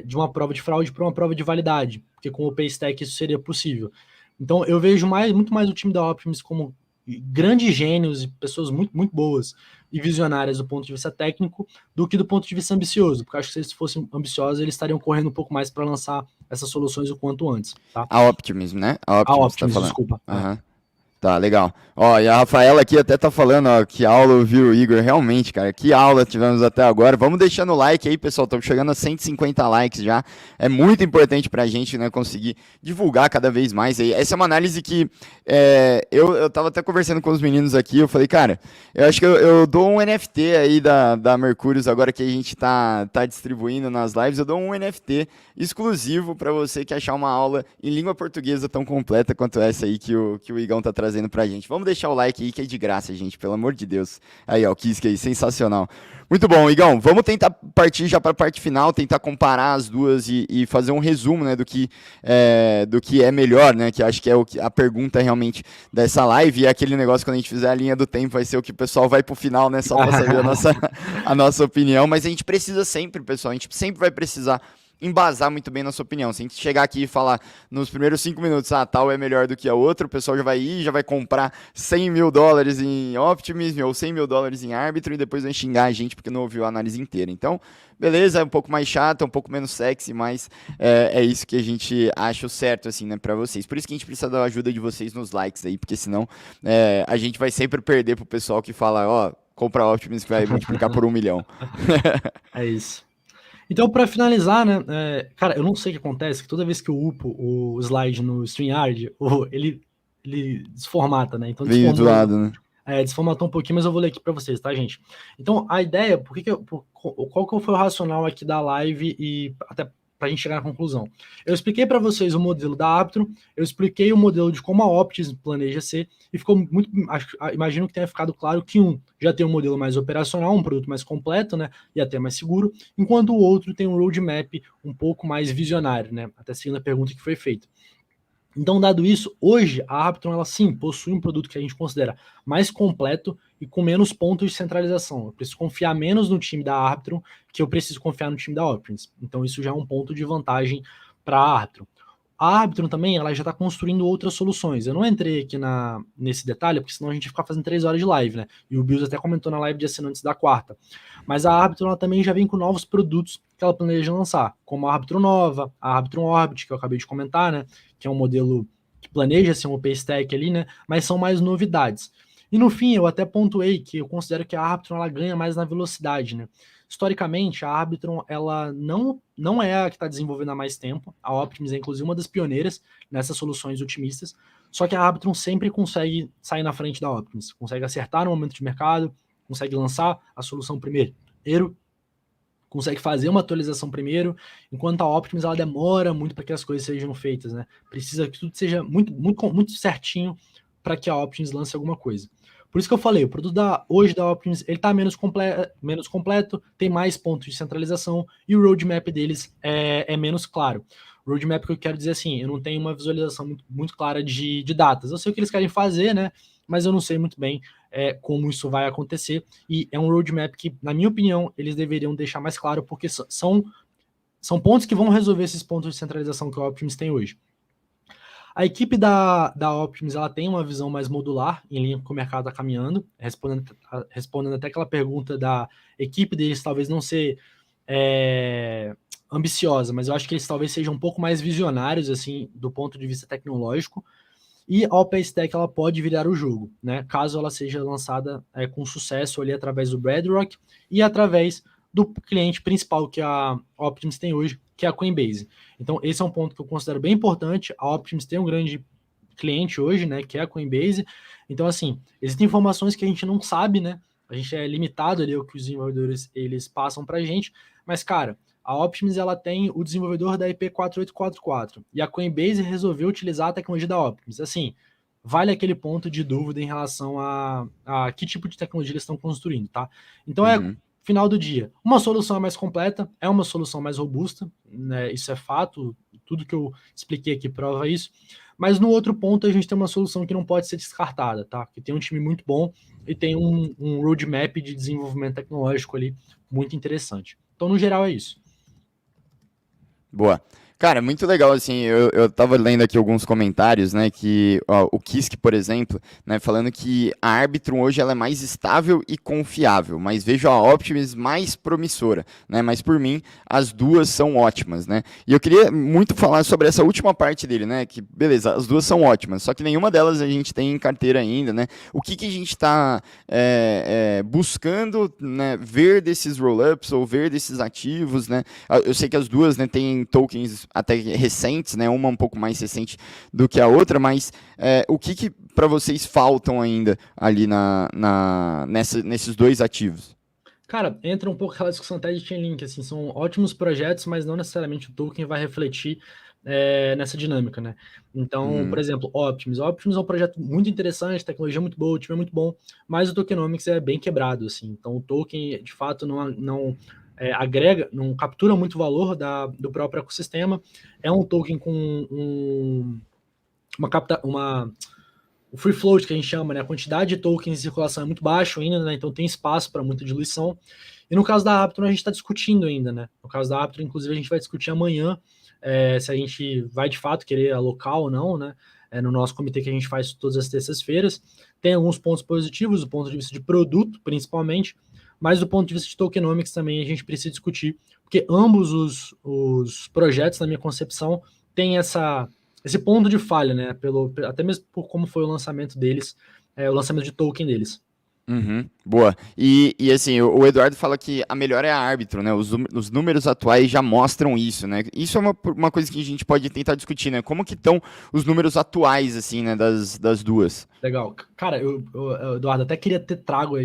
de uma prova de fraude para uma prova de validade, porque com o Paystack isso seria possível. Então eu vejo muito mais o time da Optimus como grandes gênios e pessoas muito, muito boas e visionárias do ponto de vista técnico do que do ponto de vista ambicioso, porque eu acho que se eles fossem ambiciosos, eles estariam correndo um pouco mais para lançar essas soluções o quanto antes, tá? A Optimus, né? A A Optimus tá Optimus, falando. desculpa. Tá, legal. Ó, e a Rafaela aqui até tá falando, ó, que aula ouviu o Igor. Realmente, cara, que aula tivemos até agora. Vamos deixando o like aí, pessoal. Estamos chegando a 150 likes já. É muito importante pra gente, né, conseguir divulgar cada vez mais. E essa é uma análise que eu tava até conversando com os meninos aqui. Eu falei, cara, eu acho que eu dou um NFT aí da Mercúrios agora que a gente tá distribuindo nas lives. Eu dou um NFT exclusivo pra você que achar uma aula em língua portuguesa tão completa quanto essa aí que o Igão tá trazendo pra gente. Vamos deixar o like aí que é de graça, gente, pelo amor de Deus. Aí, ó, o Kisk aí, sensacional. Muito bom, Igão. Vamos tentar partir já para a parte final, tentar comparar as duas e fazer um resumo, né, do que é melhor, né, que acho que é a pergunta realmente dessa live. E é aquele negócio, quando a gente fizer a linha do tempo, vai ser o que o pessoal vai pro final, né, só para saber a nossa opinião. Mas a gente precisa sempre, pessoal, a gente sempre vai precisar embasar muito bem na sua opinião. Se a gente chegar aqui e falar nos primeiros 5 minutos, tal é melhor do que a outra, o pessoal já vai ir, já vai comprar $100 mil em Optimism ou $100 mil em Arbitrum e depois vai xingar a gente porque não ouviu a análise inteira. Então, beleza, é um pouco mais chato, é um pouco menos sexy, mas é isso que a gente acha o certo, assim, né, pra vocês. Por isso que a gente precisa da ajuda de vocês nos likes aí, porque senão a gente vai sempre perder pro pessoal que fala, ó, compra Optimism que vai multiplicar por 1 milhão. É isso. Então, para finalizar, né, cara, eu não sei o que acontece, que toda vez que eu upo o slide no StreamYard, ele desformata, né? Então, Vem do lado, né? desformatou um pouquinho, mas eu vou ler aqui para vocês, tá, gente? Então, a ideia, qual que foi o racional aqui da live e até para a gente chegar na conclusão? Eu expliquei para vocês o modelo da Arbitrum, eu expliquei o modelo de como a Optimus planeja ser, e ficou muito, imagino que tenha ficado claro que já tem um modelo mais operacional, um produto mais completo, né, e até mais seguro, enquanto o outro tem um roadmap um pouco mais visionário, né, até seguindo a pergunta que foi feita. Então, dado isso, hoje a Arbitrum, ela sim, possui um produto que a gente considera mais completo e com menos pontos de centralização. Eu preciso confiar menos no time da Arbitrum que eu preciso confiar no time da Optimus. Então, isso já é um ponto de vantagem para a Arbitrum. A Arbitrum também, ela já está construindo outras soluções. Eu não entrei aqui nesse detalhe, porque senão a gente ia ficar fazendo 3 horas de live, né? E o Bills até comentou na live de assinantes da quarta. Mas a Arbitrum, ela também já vem com novos produtos que ela planeja lançar, como a Arbitrum Nova, a Arbitrum Orbit, que eu acabei de comentar, né? Que é um modelo que planeja ser um Paystack ali, né? Mas são mais novidades. E no fim, eu até pontuei que eu considero que a Arbitrum ela ganha mais na velocidade, né? Historicamente, a Arbitrum ela não é a que está desenvolvendo há mais tempo. A Optimus é inclusive uma das pioneiras nessas soluções otimistas. Só que a Arbitrum sempre consegue sair na frente da Optimus, consegue acertar no momento de mercado, consegue lançar a solução primeiro, consegue fazer uma atualização primeiro, enquanto a Optimus ela demora muito para que as coisas sejam feitas, né? Precisa que tudo seja muito certinho para que a Optimus lance alguma coisa. Por isso que eu falei, o produto hoje da Optimus ele está menos completo, tem mais pontos de centralização e o roadmap deles é menos claro. O roadmap que eu quero dizer assim, eu não tenho uma visualização muito clara de datas. Eu sei o que eles querem fazer, né? Mas eu não sei muito bem como isso vai acontecer. E é um roadmap que, na minha opinião, eles deveriam deixar mais claro, porque são pontos que vão resolver esses pontos de centralização que a Optimus tem hoje. A equipe da Optimus ela tem uma visão mais modular, em linha com o que o mercado está caminhando, respondendo até aquela pergunta da equipe deles talvez não ser ambiciosa, mas eu acho que eles talvez sejam um pouco mais visionários, assim, do ponto de vista tecnológico, e a OP Stack ela pode virar o jogo, né? Caso ela seja lançada com sucesso ali através do Bedrock e através do cliente principal que a Optimus tem hoje, que é a Coinbase. Então, esse é um ponto que eu considero bem importante. A Optimus tem um grande cliente hoje, né, que é a Coinbase. Então, assim, existem informações que a gente não sabe, né? A gente é limitado ali ao que os desenvolvedores eles passam para a gente, mas, cara, a Optimus ela tem o desenvolvedor da IP 4844 e a Coinbase resolveu utilizar a tecnologia da Optimus. Assim, vale aquele ponto de dúvida em relação a que tipo de tecnologia eles estão construindo, tá? Então final do dia, uma solução é mais completa, é uma solução mais robusta, né? Isso é fato, tudo que eu expliquei aqui prova isso. Mas no outro ponto a gente tem uma solução que não pode ser descartada, tá? Que tem um time muito bom e tem um roadmap de desenvolvimento tecnológico ali muito interessante. Então, no geral, é isso. Boa. Cara, muito legal, assim, eu tava lendo aqui alguns comentários, né, que ó, o Kisk, por exemplo, né, falando que a Arbitrum hoje ela é mais estável e confiável, mas vejo a Optimus mais promissora, né, mas por mim as duas são ótimas, né, e eu queria muito falar sobre essa última parte dele, né, que beleza, as duas são ótimas, só que nenhuma delas a gente tem em carteira ainda, né, o que a gente está buscando, né, ver desses roll-ups ou ver desses ativos, né, eu sei que as duas, né, têm tokens até recentes, né? Uma um pouco mais recente do que a outra, mas o que para vocês faltam ainda ali nesses dois ativos? Cara, entra um pouco aquela discussão até de Chainlink, assim, são ótimos projetos, mas não necessariamente o token vai refletir nessa dinâmica, né? Então, por exemplo, Optimus. Optimus é um projeto muito interessante, tecnologia muito boa, o time é muito bom, mas o tokenomics é bem quebrado, assim. Então, o token, de fato, não agrega, não captura muito valor do próprio ecossistema. É um token com o free float que a gente chama, né? A quantidade de tokens em circulação é muito baixo ainda, né? Então tem espaço para muita diluição. E no caso da Aptron a gente está discutindo ainda, né? No caso da Aptron, inclusive, a gente vai discutir amanhã se a gente vai de fato querer alocar ou não, né? No nosso comitê que a gente faz todas as terças-feiras. Tem alguns pontos positivos, do ponto de vista de produto, principalmente, mas do ponto de vista de tokenomics também a gente precisa discutir, porque ambos os projetos, na minha concepção, têm esse ponto de falha, né? Até mesmo por como foi o lançamento deles, o lançamento de token deles. Boa. E assim, o Eduardo fala que a melhor é a árbitro, né? Os números atuais já mostram isso, né? Isso é uma coisa que a gente pode tentar discutir, né? Como que estão os números atuais, assim, né? Das duas. Legal. Cara, eu Eduardo, até queria ter trago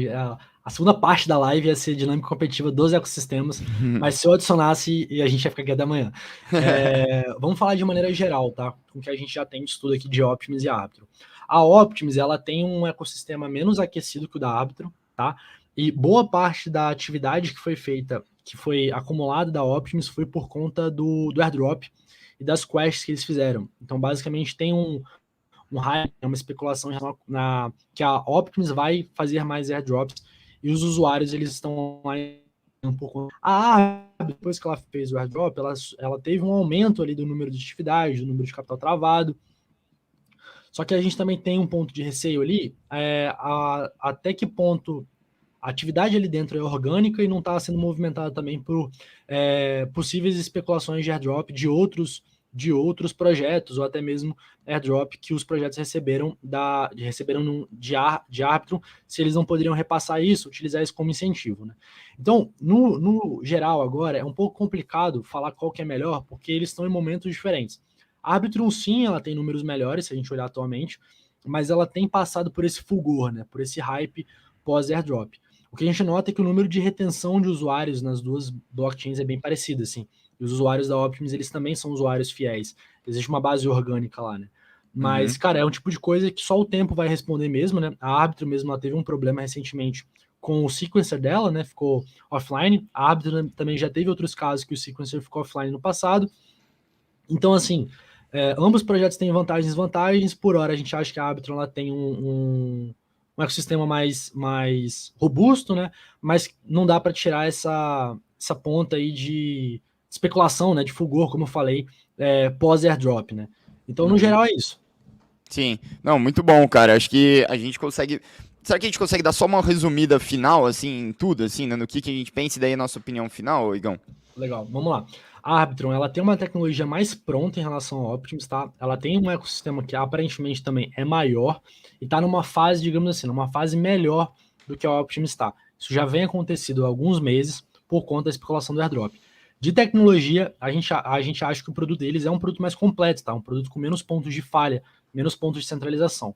a segunda parte da live ia ser dinâmica competitiva dos ecossistemas, mas se eu adicionasse, a gente ia ficar aqui até amanhã. Vamos falar de maneira geral, tá? Com o que a gente já tem de estudo aqui de Optimus e Arbitrum. A Optimus, ela tem um ecossistema menos aquecido que o da Arbitrum, tá? E boa parte da atividade que foi feita, que foi acumulada da Optimus, foi por conta do airdrop e das quests que eles fizeram. Então, basicamente, tem um hype, uma especulação que a Optimus vai fazer mais airdrops e os usuários eles estão lá um pouco. Depois que ela fez o airdrop, ela teve um aumento ali do número de atividades, do número de capital travado. Só que a gente também tem um ponto de receio ali, até que ponto a atividade ali dentro é orgânica e não está sendo movimentada também por possíveis especulações de airdrop de outros de outros projetos, ou até mesmo airdrop que os projetos receberam de Arbitrum, se eles não poderiam repassar isso, utilizar isso como incentivo, né? Então, no geral agora, é um pouco complicado falar qual que é melhor, porque eles estão em momentos diferentes. A Arbitrum, sim, ela tem números melhores, se a gente olhar atualmente, mas ela tem passado por esse fulgor, né? Por esse hype pós-airdrop. O que a gente nota é que o número de retenção de usuários nas duas blockchains é bem parecido, assim. E os usuários da Optimus, eles também são usuários fiéis. Existe uma base orgânica lá, né? Mas, Uhum. cara, é um tipo de coisa que só o tempo vai responder mesmo, né? A Arbitrum mesmo, ela teve um problema recentemente com o sequencer dela, né? Ficou offline. A Arbitrum também já teve outros casos que o sequencer ficou offline no passado. Então, assim, ambos os projetos têm vantagens e desvantagens. Por hora, a gente acha que a Arbitrum ela tem um ecossistema mais robusto, né? Mas não dá para tirar essa ponta aí de especulação, né? De fulgor, como eu falei, pós-airdrop, né? Então, no Uhum. geral, é isso. Sim, não, muito bom, cara. Acho que a gente consegue. Será que a gente consegue dar só uma resumida final, assim, em tudo, assim, né, no que a gente pensa e daí a nossa opinião final, Igão? Legal, vamos lá. A Arbitrum, ela tem uma tecnologia mais pronta em relação ao Optimus, tá? Ela tem um ecossistema que aparentemente também é maior e tá numa fase, digamos assim, numa fase melhor do que a Optimus está. Isso já vem acontecido há alguns meses por conta da especulação do airdrop. De tecnologia, a gente acha que o produto deles é um produto mais completo, tá? Um produto com menos pontos de falha, menos pontos de centralização.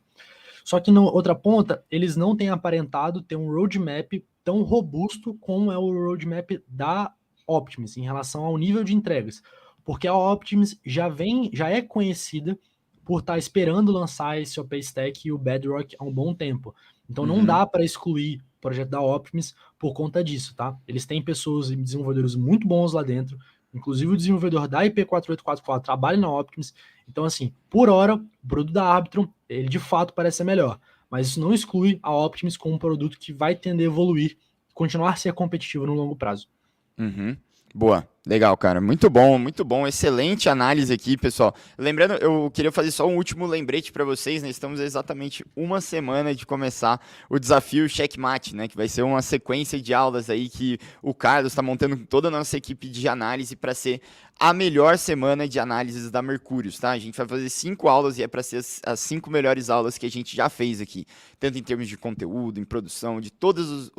Só que na outra ponta, eles não têm aparentado ter um roadmap tão robusto como é o roadmap da Optimus em relação ao nível de entregas, porque a Optimus já é conhecida por estar esperando lançar esse OpenStack e o Bedrock há um bom tempo. Então não Uhum. dá para excluir o projeto da Optimus por conta disso, tá? Eles têm pessoas e desenvolvedores muito bons lá dentro, inclusive o desenvolvedor da IP4844 trabalha na Optimus. Então, assim, por hora, o produto da Arbitrum, ele de fato parece ser melhor, mas isso não exclui a Optimus como um produto que vai tender a evoluir, continuar a ser competitivo no longo prazo. Uhum. Boa, legal, cara. Muito bom, excelente análise aqui, pessoal. Lembrando, eu queria fazer só um último lembrete para vocês, né? Estamos exatamente uma semana de começar o desafio Checkmate, né? Que vai ser uma sequência de aulas aí que o Carlos está montando com toda a nossa equipe de análise para ser a melhor semana de análises da Mercúrios, tá? A gente vai fazer 5 aulas e é para ser as 5 melhores aulas que a gente já fez aqui, tanto em termos de conteúdo, em produção, de todos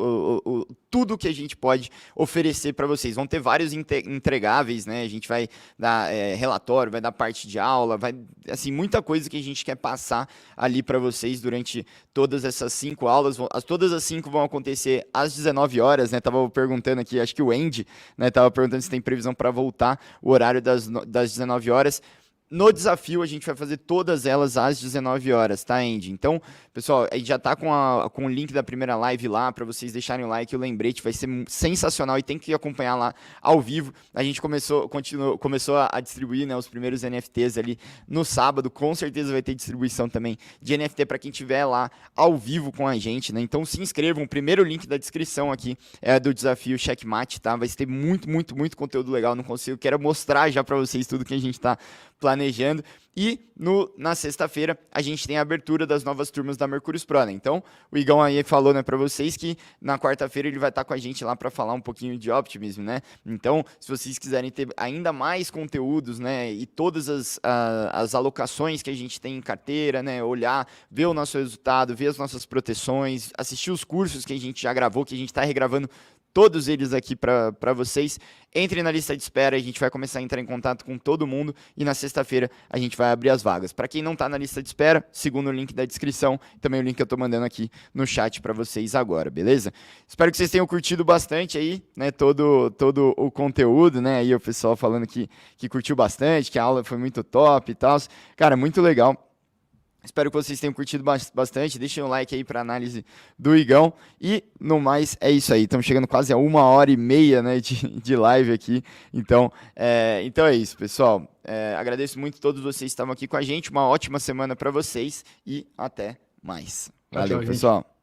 tudo que a gente pode oferecer para vocês. Vão ter vários entregáveis, né? A gente vai dar relatório, vai dar parte de aula, vai assim muita coisa que a gente quer passar ali para vocês durante todas essas 5 aulas. Todas as 5 vão acontecer às 19 horas, né? Tava perguntando aqui, acho que o Andy, né? Tava perguntando se tem previsão para voltar o horário das 19 horas. No desafio, a gente vai fazer todas elas às 19 horas, tá, Andy? Então, pessoal, a gente já tá com o link da primeira live lá, para vocês deixarem o like, o lembrete, vai ser sensacional e tem que acompanhar lá ao vivo. A gente começou a distribuir, né, os primeiros NFTs ali no sábado, com certeza vai ter distribuição também de NFT para quem estiver lá ao vivo com a gente, né? Então se inscrevam, o primeiro link da descrição aqui é do desafio Checkmate, tá? Vai ter muito conteúdo legal, não consigo, quero mostrar já para vocês tudo que a gente tá planejando. E na sexta-feira a gente tem a abertura das novas turmas da Mercúrios Pro, né? Então o Igão aí falou, né, para vocês que na quarta-feira ele vai estar com a gente lá para falar um pouquinho de Optimism, né? Então se vocês quiserem ter ainda mais conteúdos, né, e todas as alocações que a gente tem em carteira, né, olhar, ver o nosso resultado, ver as nossas proteções, assistir os cursos que a gente já gravou, que a gente está regravando todos eles aqui para vocês. Entre na lista de espera, a gente vai começar a entrar em contato com todo mundo e na sexta-feira a gente vai abrir as vagas. Para quem não está na lista de espera, segundo o link da descrição, também o link que eu estou mandando aqui no chat para vocês agora, beleza? Espero que vocês tenham curtido bastante aí, né, todo o conteúdo, né, aí o pessoal falando que curtiu bastante, que a aula foi muito top e tal. Cara, muito legal. Espero que vocês tenham curtido bastante. Deixem um like aí para análise do Igão. E no mais, é isso aí. Estamos chegando quase a 1h30, né, de live aqui. Então é isso, pessoal. Agradeço muito a todos vocês que estavam aqui com a gente. Uma ótima semana para vocês e até mais. Tchau, Valeu, tchau, gente. pessoal.